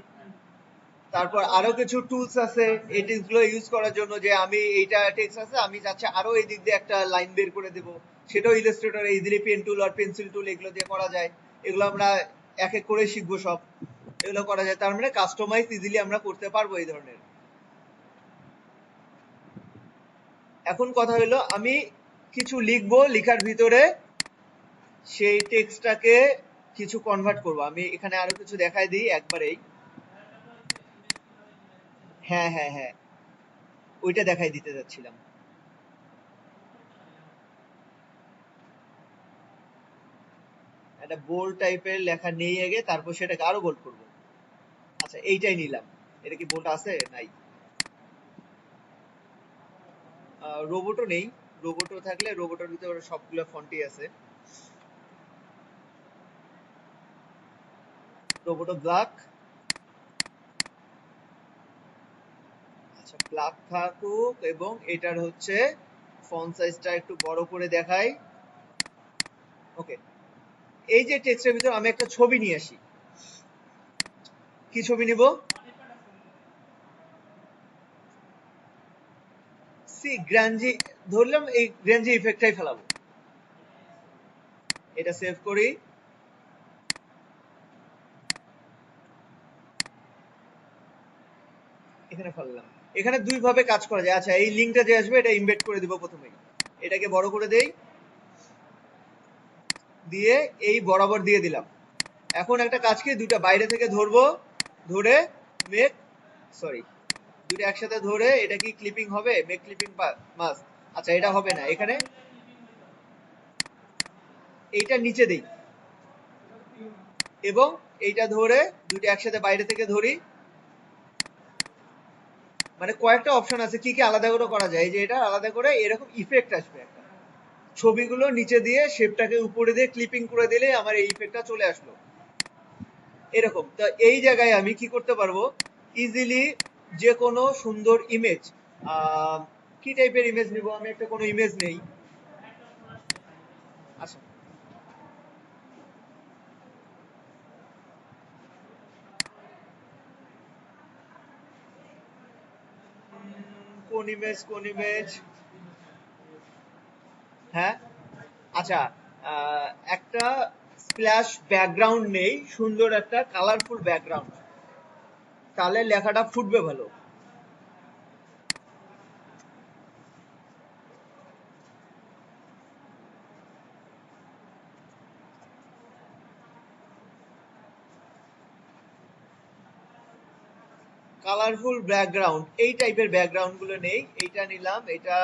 তারপর আরো কিছু টুলস আছে এই টেক্সট গুলো ইউজ করার জন্য, যে আমি এইটা টেক্সট আছে, আমি চাচ্ছি আরো এই দিক দিয়ে একটা লাইন বের করে দেব, সেটাও ইলাস্ট্রেটর ইজিলি পেন টুল আর পেন্সিল টুল এগুলো দিয়ে করা যায়। এগুলো আমরা এক এক করে শিখবো সব, এগুলো করা যায়। তার মানে কাস্টমাইজ ইজিলি আমরা করতে পারবো এই ধরনের। এখন কথা হলো, আমি কিছু লিখবো, লিখার ভিতরে সেই টেক্সটটাকে কিছু কনভার্ট করব। আমি এখানে আরো কিছু দেখাই দিই একবারেই। হ্যাঁ হ্যাঁ হ্যাঁ, ওইটা দেখাই দিতে যাচ্ছিলাম। একটা বোল্ড টাইপের লেখা নেই আগে, তারপর সেটাকে আরো বোল্ড করব। আচ্ছা, এইটাই নিলাম। এটা কি বোল্ড আছে? নাই। রোবটও নেই। রোবটও থাকলে রোবটের ভিতরে সবগুলো ফন্টই আছে। রোবটও ব্ল্যাক। আচ্ছা, ব্ল্যাক থাকুক, এবং এটার হচ্ছে ফন্ট সাইজটা একটু বড় করে দেখাই। ওকে, এই যে টেক্সটের ভিতর আমি একটা ছবি নিয়ে আসি। কি ছবি নিব? সি গ্রাঞ্জি ধরলাম, এই গ্রাঞ্জি ইফেক্টটাই ফেলাবো। এটা সেভ করি। এখানে ফেললাম। এখানে দুই ভাবে কাজ করা যায়। আচ্ছা, এই লিঙ্কটা যে আসবে এটা ইমবেড করে দিব প্রথমেই। এটাকে বড় করে দেই, দিয়ে এই বরাবর দিয়ে দিলাম। এখন একটা কাজ কি, দুটো বাইরে থেকে ধরবো, ধরে মেক, সরি, দুটো একসাথে ধরে এটা কি ক্লিপিং হবে? Make clipping mask. আচ্ছা, এটা হবে না, এখানে এইটা নিচে দেই, এবং এইটা ধরে দুটো একসাথে বাইরে থেকে ধরি। মানে কয়েকটা অপশন আছে কি কি আলাদা করে করা যায়। এই যে এটা আলাদা করে এরকম ইফেক্ট আসবে একটা, ছবিগুলো নিচে দিয়ে শেপটাকে উপরে দিয়ে ক্লিপিং করে দিলে আমার এই ইফেক্টটা চলে আসলো এরকম। তো এই জায়গায় আমি কি করতে পারবো, ইজিলি যে কোনো সুন্দর ইমেজ, কি টাইপের ইমেজ নিব? আমি একটা কোনো ইমেজ নেই। আচ্ছা, কোন ইমেজ, কোন ইমেজ? হ্যাঁ, আচ্ছা, একটা স্প্ল্যাশ ব্যাকগ্রাউন্ড নেই, সুন্দর একটা কালারফুল ব্যাকগ্রাউন্ড। তাহলে লেখাটা ফুটবে ভালো। কালারফুল ব্যাকগ্রাউন্ড, এই টাইপের ব্যাকগ্রাউন্ড গুলো নেই। এইটা নিলাম, এটা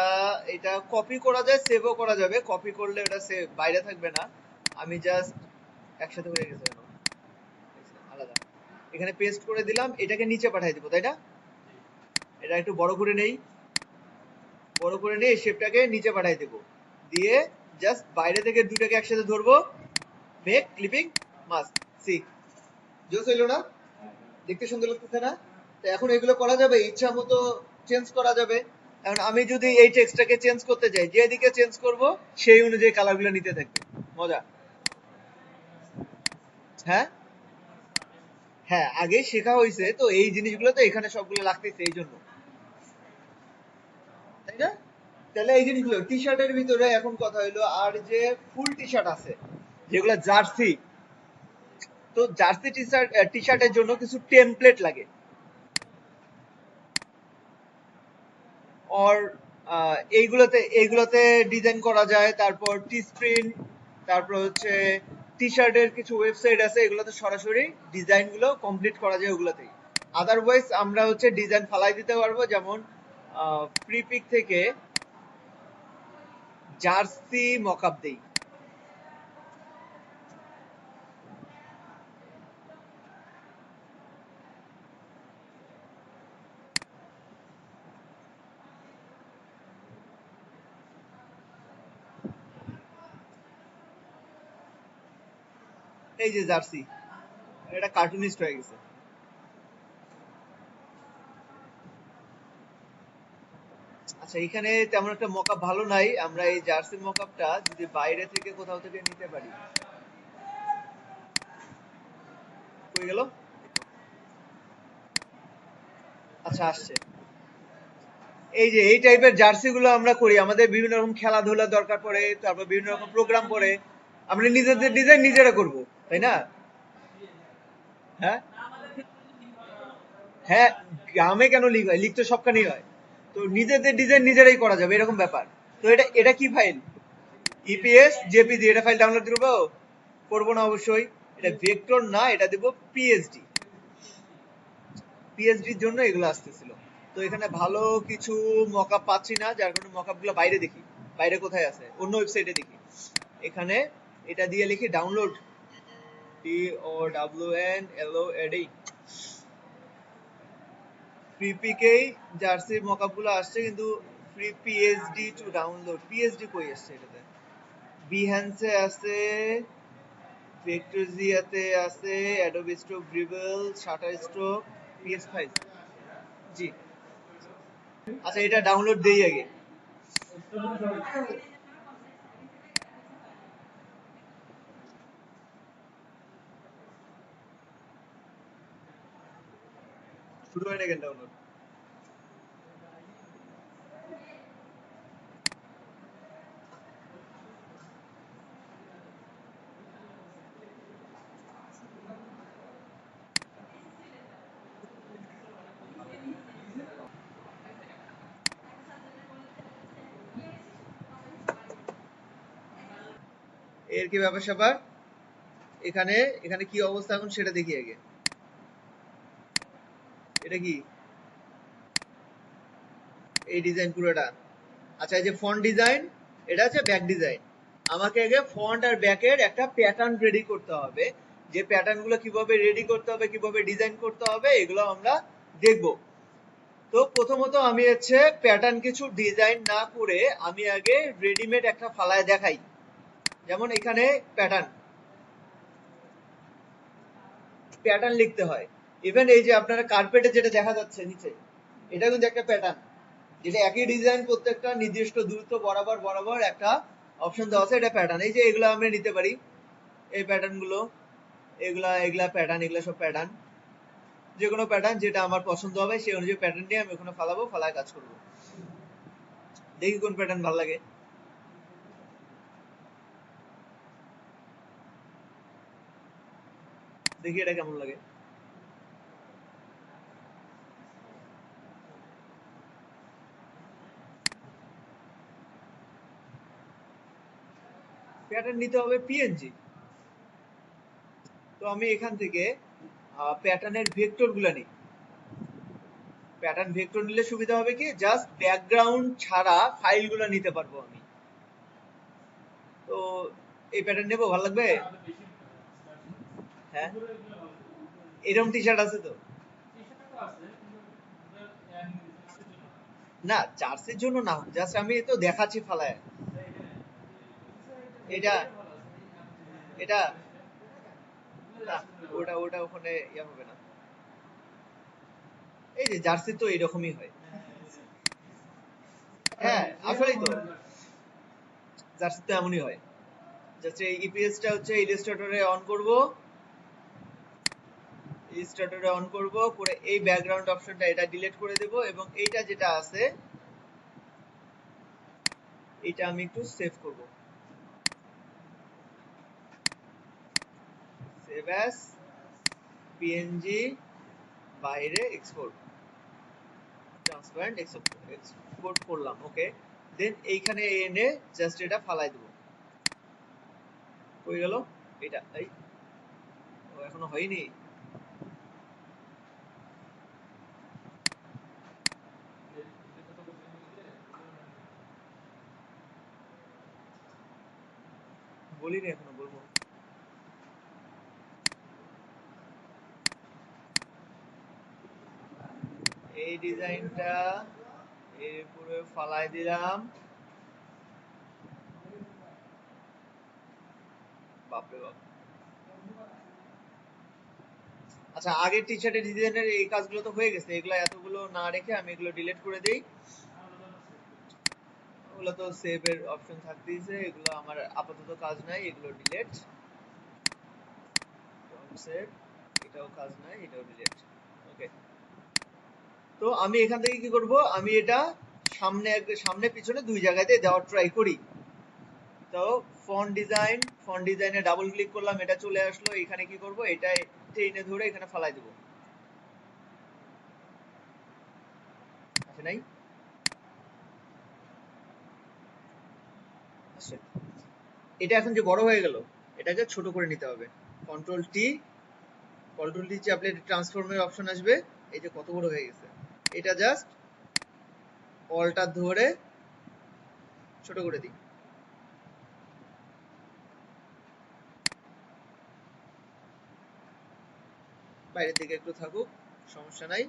এটা কপি করা যায়, সেভও করা যাবে। কপি করলে ওটা সেভ বাইরে থাকবে না। আমি জাস্ট একসাথে হয়ে গেছে কেন, আলাদা। এখানে পেস্ট করে দিলাম, এটাকে নিচে পাঠিয়ে দিব, তাই না? এটা একটু বড় করে নেই, বড় করে নিয়ে শেপটাকে নিচে পাঠিয়ে দেব, দিয়ে জাস্ট বাইরে থেকে দুটাকে একসাথে ধরবো, মেক ক্লিপিং মাস্ক। সি, জোস হইলো না? দেখতে সুন্দর লাগতেছে না? তো এখন এগুলো করা যাবে, ইচ্ছা মতো চেঞ্জ করা যাবে। এখন আমি যদি এই টেক্সটটাকে চেঞ্জ করতে চাই, যেদিকে চেঞ্জ করব সেই অনুযায়ী কালারগুলো নিতে থাকবে। মজা। হ্যাঁ হ্যাঁ, আগে শেখা হয়েছে তো, এই জিনিসগুলো তো এখানে সবগুলো লাগতেছে এই জন্য, তাই না? তাহলে এই জিনিসগুলো টি শার্টের ভিতরে এখন কথা হইলো, আর যে ফুল টি শার্ট আছে যেগুলো জার্সি, তো জার্সি টি শার্টের জন্য কিছু টেমপ্লেট লাগে। অর এইগুলোতে ডিজাইন করা যায়। তারপর টি স্প্রিন্ট, তারপর হচ্ছে টি শার্টের কিছু ওয়েবসাইট আছে, এগুলোতে সরাসরি ডিজাইন গুলো কমপ্লিট করা যায় ওগুলোতেই। আদারওয়াইজ আমরা হচ্ছে ডিজাইন ফালাই দিতে পারবো, যেমন ফ্রিপিক থেকে জার্সি মকআপ দেই। এই যে জার্সি, এটা কার্টুনিস্ট হয়ে গেছে। আচ্ছা, এখানে তেমন একটা মকআপ ভালো নাই, আমরা এই জার্সি মকআপটা যদি বাইরে থেকে কোথাও থেকে নিতে পারি। কই গেল? আচ্ছা, আসছে। এই যে এই টাইপের জার্সি গুলো আমরা করি, আমাদের বিভিন্ন রকম খেলাধুলা দরকার পড়ে, তারপর বিভিন্ন রকম প্রোগ্রাম পড়ে, আমরা নিজেদের ডিজাইন নিজেরা করব, তাই না? হ্যাঁ হ্যাঁ, গ্রামে কেন লিক হয়? লিক তো সবখানেই হয়। তো নিজেদের ডিজাইন নিজেরাই করা যাবে, এরকম ব্যাপার। তো এটা এটা কি ফাইল? ইপিএস জেপিজি, এটা ফাইল ডাউনলোড করবো? করবো না অবশ্যই। এটা ভেক্টর না, এটা দেব পিএসডি। পিএইচডির জন্য এগুলো আসতেছিল। তো এখানে ভালো কিছু মকআপ পাচ্ছি না, যার কারণে মকআপ গুলো বাইরে দেখি। বাইরে কোথায় আছে? অন্য ওয়েবসাইটে দেখি। এখানে এটা দিয়ে লিখি ডাউনলোড, DOWNLOAD। ফ্রিপিকেই জার্সি মকআপ গুলো আসছে, কিন্তু free PhD to download, PhD কই আসছে এটাতে? বিহ্যান্সে আছে, ভেক্টরজিয়াতে আছে, Adobe stroke dribble, shutter stroke, PS5। জি। আচ্ছা, এটা ডাউনলোড দেই আগে। শুরু হয় না কেন ডাউনলোড? এর কি ব্যাপার স্যাপার? এখানে এখানে কি অবস্থা এখন সেটা দেখি আগে। এটা কি? এই ডিজাইন পুরোটা? আচ্ছা, এই যে ফন্ট ডিজাইন, এটা হচ্ছে ব্যাক ডিজাইন। আমাকে আগে ফন্ট আর ব্যাকের একটা প্যাটার্ন রেডি করতে হবে। যে প্যাটার্ন গুলো কিভাবে রেডি করতে হবে, কিভাবে ডিজাইন করতে হবে, এগুলো আমরা দেখব। তো প্রথমত আমি হচ্ছে প্যাটার্ন কিছু ডিজাইন না করে আমি আগে রেডিমেড একটা ফালায় দেখাই। যেমন এখানে প্যাটার্ন প্যাটার্ন লিখতে হয়। ইভেন এই যে আপনারা কার্পেটে যেটা দেখা যাচ্ছে নিচে, এটা কিন্তু একটা প্যাটার্ন, যেটা একই ডিজাইন প্রত্যেকটা নির্দিষ্ট দূরত্ব বরাবর বরাবর একটা অপশন দেওয়া আছে, এটা প্যাটার্ন। এই যে এগুলো আমরা নিতে পারি, এই প্যাটার্ন গুলো, এগুলা এগুলা প্যাটার্ন, এগুলা সব প্যাটার্ন। যে কোনো প্যাটার্ন যেটা আমার পছন্দ হবে সেই অনুযায়ী প্যাটার্ন নিয়ে আমি ওখানে ফালাবো, ফালায় কাজ করবো। দেখি কোন প্যাটার্ন ভালো লাগে। দেখি এটা কেমন লাগে। প্যাটার্ন নিতে হবে পিএনজি। তো আমি এখান থেকে প্যাটার্নের ভেক্টর গুলা নিই। প্যাটার্ন ভেক্টর নিলে সুবিধা হবে কি, জাস্ট ব্যাকগ্রাউন্ড ছাড়া ফাইলগুলো নিতে পারবো আমি। তো এই প্যাটার্ন নেবো, ভালো লাগবে? হ্যাঁ, এরকম টি শার্ট আছে তো? না, চার্জের জন্য না, জাস্ট আমি তো দেখাচ্ছি ফালায়। এটা এটা না, ওটা ওটা ওখানে ইয়া হবে না। এই যে জার্সি তো এরকমই হয়। হ্যাঁ, আসলেই তো জার্সি তো এমনই হয়। জাস্ট এই ইপিএসটা হচ্ছে ইলাস্ট্রেটরে অন করব, ইলাস্ট্রেটরে অন করব করে এই ব্যাকগ্রাউন্ড অপশনটা এটা ডিলিট করে দেব, এবং এইটা যেটা আছে এটা আমি একটু সেভ করব। সেভ অ্যাজ পিএনজি, বাইরে এক্সপোর্ট, ট্রান্সপারেন্ট এক্সপোর্ট করলাম। ওকে, দেন এইখানে এনে জাস্ট এটা ফালাই দেব। হয়ে গেল এটা। এই ও এখনো হয়নি। বলিনি এখনো, বলবো। এই ডিজাইনটা এর উপরে ফালাই দিলাম। বাপরে বাপ। আচ্ছা, আগের টি শার্টের ডিজাইনের এই কাজগুলো তো হয়ে গেছে, এগুলো এতগুলো না রেখে আমি এগুলো ডিলিট করে দেই। ওগুলো তো সেভ এর অপশন থাকতেইছে, এগুলো আমার আপাতত কাজ নাই, এগুলো ডিলিট। ডোন্ট সেভ, এটাও কাজ নাই, এটাও ডিলিট। ওকে, তো আমি এখান থেকে কি করব, আমি এটা সামনে পিছনে দুই জায়গাতে দেওয়ার ট্রাই করি। তো ফন্ট ডিজাইনে ডাবল ক্লিক করলাম, এটা চলে আসলো। এখানে কি করব, এটা টেনে ধরে এখানে ফালাই দেব। আসে নাই? আসে। এটা এখন যে বড় হয়ে গেল, এটাকে ছোট করে নিতে হবে। কন্ট্রোল টি, কন্ট্রোল টি চাপলে ট্রান্সফর্মের অপশন আসবে। এই যে কত বড় হয়ে গেছে, এটা জাস্ট অলটা ধরে ছোট করে দিই। বাইরের দিকে একটু থাকুক, সমস্যা নাই।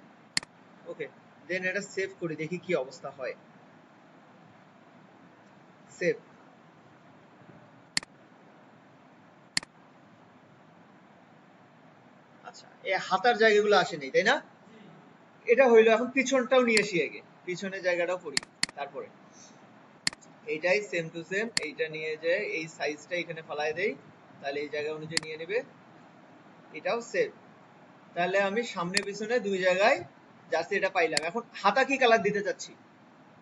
ওকে, দেন এটা সেভ করি, দেখি কি অবস্থা হয়। সেভ। আচ্ছা, এই হাতার জায়গাগুলো আসেনি, তাই না? এটা হইলো, এখন পিছনটাও নিয়ে আসি, আগে পিছনের জায়গাটাও করি। তারপরে এইটাই সেম টু সেম, এইটা নিয়ে যে এই সাইজটা এখানে ফালাই দেই, তাহলে এই জায়গা অনুযায়ী নিয়ে নেবে। এটাও সেভ। তাহলে আমি সামনে পিছনে দুই জায়গায় জার্সি এটা পাইলাম। এখন হাতা কি কালার দিতে চাচ্ছি,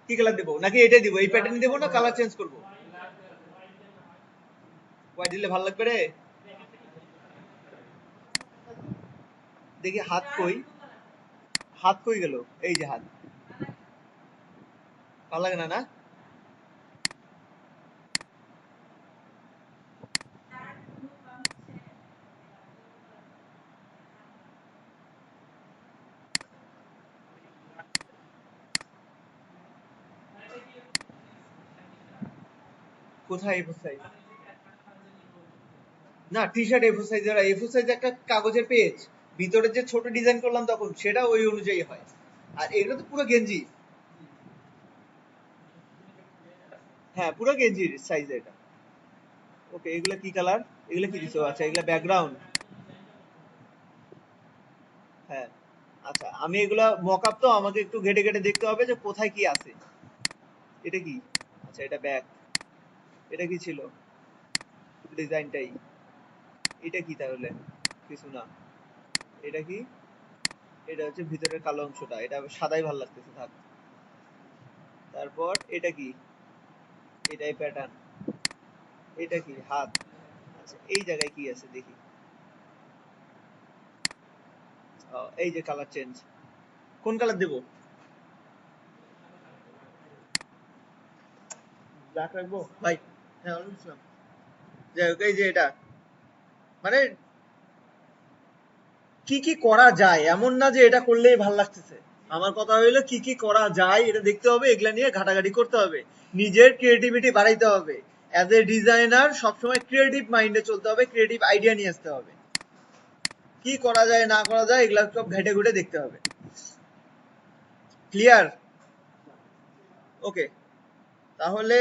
কি কালার দেবো, নাকি এটাই দিব, এই প্যাটার্ন দেবো, না কালার চেঞ্জ করবো? হোয়াইট দিলে ভালো লাগবে রে। দেখি হাত কই, হাত কই গেল? এই যে হাত, ভালো লাগে না, না? কোথায় এফোর সাইজ? না, T shirt A four size, A four size একটা কাগজের পেজ, ভিতরে যে ছোট ডিজাইন করলাম তখন সেটা ওই অনুযায়ী হয়। আর এগুলো তো পুরো গেঞ্জি। হ্যাঁ, পুরো গেঞ্জির সাইজ এটা। ওকে, এগুলা কি কালার, এগুলা কি দিছো? আচ্ছা, এগুলা ব্যাকগ্রাউন্ড। হ্যাঁ, আচ্ছা, আমি এগুলা মকআপ, তো আমাকে একটু ঘেটে ঘেটে দেখতে হবে যে কোথায় কি আছে। এটা কি? আচ্ছা, এটা ব্যাক। এটা কি ছিল? ডিজাইনটাই। এটা কি তাহলে? কিছু না। এটা কি? এটা হচ্ছে ভিতরের কালো অংশটা, এটা সাদাই ভালো লাগতেছে, থাক। তারপর এটা কি? এটাই প্যাটার্ন। এটা কি? হাত। আচ্ছা, এই জায়গায় কি আছে দেখি। এই যে কালার চেঞ্জ, কোন কালার দেবো? ব্ল্যাক রাখবো ভাই? হ্যাঁ, ওয়ালাইকুম আসসালাম। যাই হোক, এই যে এটা মানে কি কি করা যায়, এমন না যে এটা করলেই ভাল লাগতেছে। আমার কথা হইলো কি কি করা যায় এটা দেখতে হবে, এগুলা নিয়ে ঘাটাঘাটি করতে হবে, নিজের ক্রিয়েটিভিটি বাড়াইতে হবে। অ্যাজ এ ডিজাইনার সবসময় ক্রিয়েটিভ মাইন্ডে চলতে হবে, ক্রিয়েটিভ আইডিয়া নিয়ে আসতে হবে, কি করা যায় না করা যায় এগুলা সব ঘেটে ঘুটে দেখতে হবে। ক্লিয়ার? ওকে, তাহলে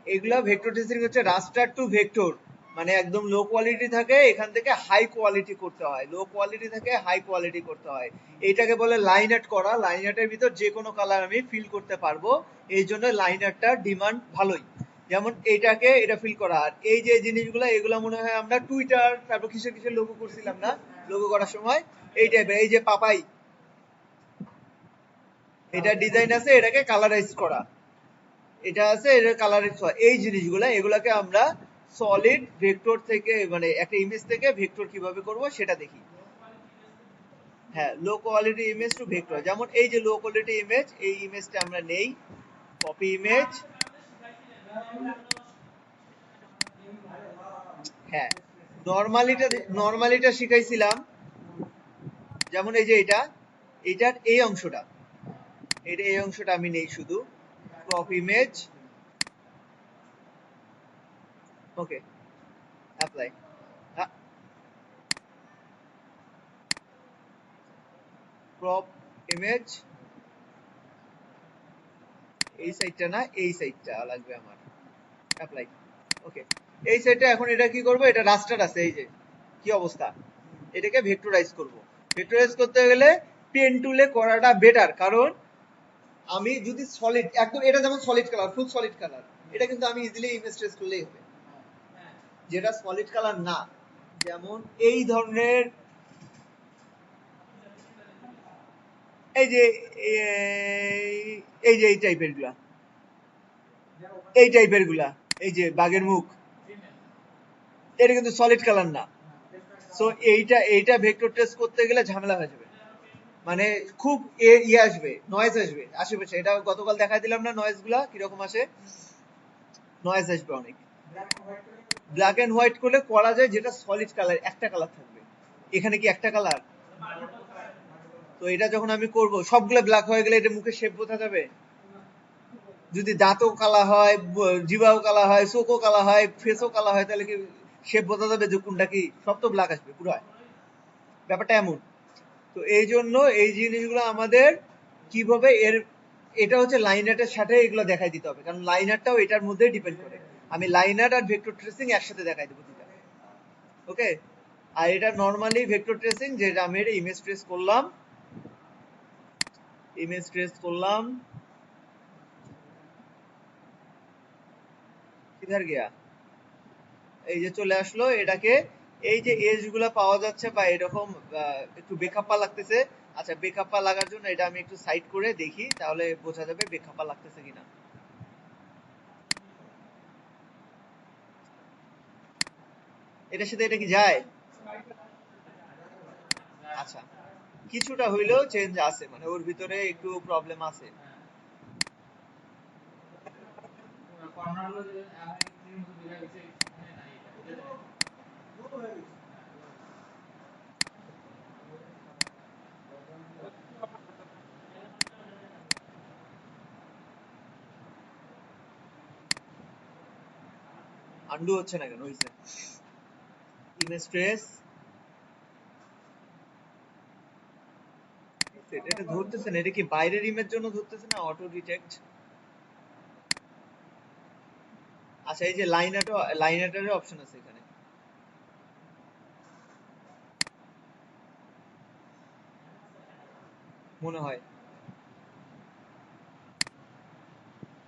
এগুলা ভেক্টর টেস্টিং হচ্ছে রাস্টার টু ভেক্টর, মানে একদম লো কোয়ালিটি থাকে এখান থেকে হাই কোয়ালিটি করতে হয়, লো কোয়ালিটি থেকে হাই কোয়ালিটি করতে হয়। এইটাকে বলে লাইন আর্ট করা, লাইন আর্টের ভিতর যে কোনো কালার আমি ফিল করতে পারবো, এই জন্য লাইন আর্টটার ডিমান্ড ভালোই। যেমন এইটাকে এটা ফিল করা, আর এই যে জিনিসগুলো এগুলো মনে হয় আমরা টুইটার তারপর কিসের কিসের লোগো করছিলাম না, লোগো করার সময় এই টাইপের, এই যে পাপাই, এটা ডিজাইন আছে, এটাকে কালারাইজ করা, এটা আছে, এটা কালারিং হয়, এই জিনিসগুলা এগুলাকে আমরা সলিড ভেক্টর থেকে মানে একটা ইমেজ থেকে ভেক্টর কিভাবে করব সেটা দেখি। হ্যাঁ, low quality image to vector, যেমন এই যে লো কোয়ালিটি ইমেজ, এই ইমেজটা আমরা নেই, কপি ইমেজ। হ্যাঁ, নরমালিটা শিখাইছিলাম, যেমন এই যে এটা, এটার এই অংশটা, এই অংশটা আমি নেই শুধু, ক্রপ ইমেজ, ওকে, অ্যাপ্লাই, ক্রপ ইমেজ, এই সাইডটা না, এই সাইডটা লাগবে আমার, অ্যাপ্লাই, ওকে। এই সাইডটা এখন এটা কি করব, এটা রাস্টার আছে, এই যে কি অবস্থা, এটাকে ভেক্টরাইজ করব। ভেক্টরাইজ করতে গেলে পেন টুলে করাটা বেটার, কারণ আমি যদি সলিড একদম, এটা যেমন সলিড কালার, ফুল সলিড কালার, এটা কিন্তু আমি ইজিলি ইমেজ ট্রেস করলেই হবে। যেটা সলিড কালার না, যেমন এই ধরনের, এই যে এই যে এই টাইপের গুলা, এই টাইপের গুলা, এই যে বাঘের মুখ, এটা কিন্তু সলিড কালার না। সো এইটা ভেক্টর ট্রেস করতে গেলে ঝামেলা হয়ে যাবে, মানে খুব ইয়ে আসবে, নয়েজ আসবে আশেপাশে, এটা গতকাল দেখাই দিলাম না নয়েজ গুলা কিরকম আসে, নয়েজ আসবে অনেক। ব্ল্যাক এন্ড হোয়াইট করলে করা যায় যেটা সলিড কালার, একটা কালার থাকবে, এখানে কি একটা কালার, তো এটা যখন আমি করব সবগুলো ব্ল্যাক হয়ে গেলে এটা মুখের শেপ বোঝা যাবে, যদি দাঁতও কালা হয়, জিভাও কালা হয়, চোখও কালা হয়, ফেসও কালা হয়, তাহলে কি শেপ বোঝা যাবে যে কোনটা কি, সব তো ব্ল্যাক আসবে পুরো, ব্যাপারটা এমন। তো এই জন্য এই জিনিসগুলো আমাদের কিভাবে এটা হচ্ছে লাইন আর্টের সাথে এগুলো দেখাই দিতে হবে, কারণ লাইন আর্টটাও এটার মধ্যে ডিপেন্ড করে। আমি লাইন আর্ট আর ভেক্টর ট্রেসিং একসাথে দেখাই দেবো দুটা, ওকে। আর এটা নর্মালি ভেক্টর ট্রেসিং, যেটা আমি এটা ইমেজ ট্রেস করলাম, ইমেজ ট্রেস করলাম, কিধার গিয়া, এই যে চলে আসলো, এটাকে এই যে এজ গুলা পাওয়া যাচ্ছে বা এরকম একটু বেখাপ্পা লাগতেছে, আচ্ছা বেখাপ্পা লাগার জন্য এটা আমি একটু সাইড করে দেখি, তাহলে বোঝা যাবে বেখাপ্পা লাগতেছে কিনা। এটার সাথে এটা কি যায়? আচ্ছা, কিছুটা হইলেও চেঞ্জ আছে, মানে ওর ভিতরে একটু প্রবলেম আছে। আন্ডু হচ্ছে না কেন, হইছে, ইমেজ ট্রেস, এটা ধরতেছে না, এটা কি বাইরের ইমেজ জন্য ধরতেছে না অটো ডিটেক্ট। আচ্ছা, এই যে লাইনারের অপশন আছে এখানে, মনে হয়,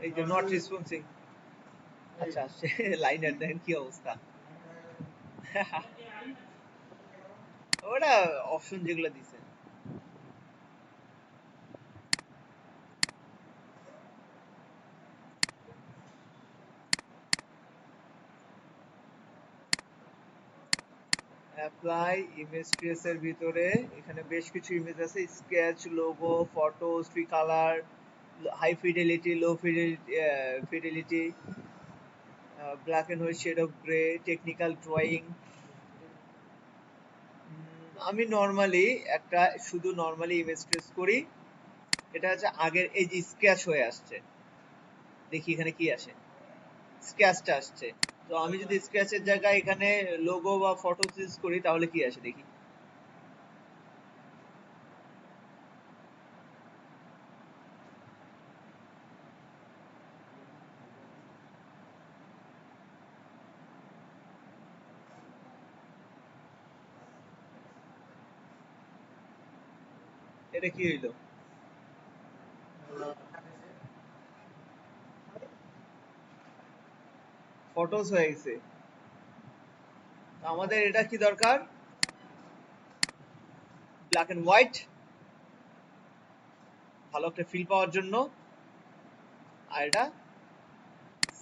এই যে নট রেসপন্সিং। আচ্ছা, সে লাইনার দেখেন কি অবস্থা। ওটা অপশন যেগুলো দিছে, অ্যাপ্লাই ইমেজ ট্রেস এর ভিতরে এখানে বেশ কিছু ইমেজ আছে, sketch, logo, photo, true colour, high fidelity, low fidelity, black and white, shade of grey, technical drawing. আমি নর্মালি একটা শুধু নর্মালি ইমেজ ট্রেস করি। এটা হচ্ছে আগের এই যে স্কেচ হয়ে আসছে, দেখি এখানে কি আসে, স্কেচটা আসছে। তো আমি যদি স্কেচের জায়গায় এখানে লোগো বা ফটো ইউজ করি তাহলে কি আসে দেখি। এটা কি হইলো? ফটোস হয়ে গেছে। আমাদের এটা কি দরকার? ব্ল্যাক এন্ড হোয়াইট, ভালো একটা ফিল পাওয়ার জন্য। আর এটা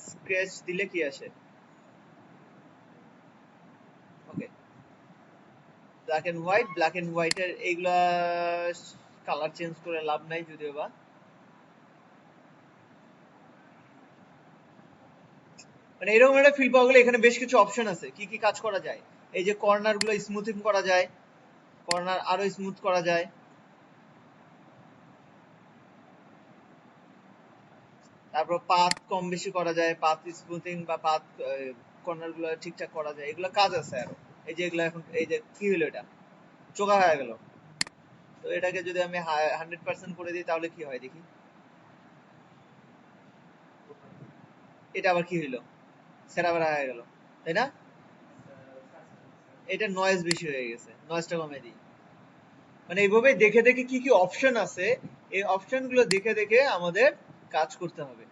স্কেচ দিলে কি আসে? Okay, black and white. Black and হোয়াইটের এইগুলা কালার চেঞ্জ করে লাভ নাই যদিও বা। মানে এরকম একটা ফিল পাওয়া গেলে এখানে বেশ কিছু অপশন আছে কি কি কাজ করা যায়। এই যে কর্নার গুলো স্মুথিং করা যায়, কর্নার আরো স্মুথ করা যায়। তারপর পাত কম বেশি করা যায়, পাত স্মুথিং বা পাত কর্নার গুলো ঠিকঠাক করা যায়, এগুলো কাজ আছে আরো। এই যে এগুলো এখন এই যে কি হলো, এটা চোখা হয়ে গেল। তো এটাকে যদি আমি 100% করে দিই তাহলে কি হয় দেখি। এটা আবার কি হইলো, সেরা বেড়া হয়ে গেল, তাই না? এটা নয়েজ বেশি হয়ে গেছে, নয়েজটা কমে দিই। মানে এইভাবে দেখে দেখে কি কি অপশন আছে, এই অপশন গুলো দেখে দেখে আমাদের কাজ করতে হবে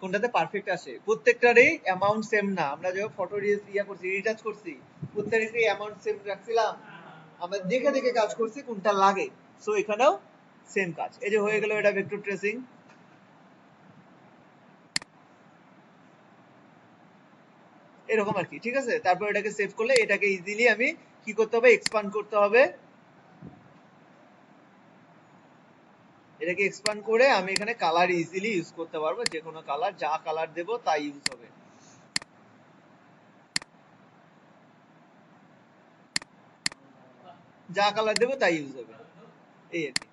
কোনটাতে পারফেক্ট আসে। প্রত্যেকটারই অ্যামাউন্ট সেম না। আমরা যখন ফটো করছি, রিটাচ করছি, প্রত্যেকটারই অ্যামাউন্ট সেম রাখছিলাম, আমরা দেখে দেখে কাজ করছি কোনটা লাগে। সো এখানেও সেম কাজ। এই যে হয়ে গেল এটা ভেক্টর ট্রেসিং, এরকম আর কি। ঠিক আছে, তারপর এটাকে সেভ করলে এটাকে ইজিলি আমি কি করতে হবে, এক্সপান্ড করতে হবে। এটাকে এক্সপান্ড করে আমি এখানে কালার ইজিলি ইউজ করতে পারবো, যে কোনো কালার, যা কালার দেবো তাই ইউজ হবে, যা কালার দেবো তাই ইউজ হবে, এই আর কি।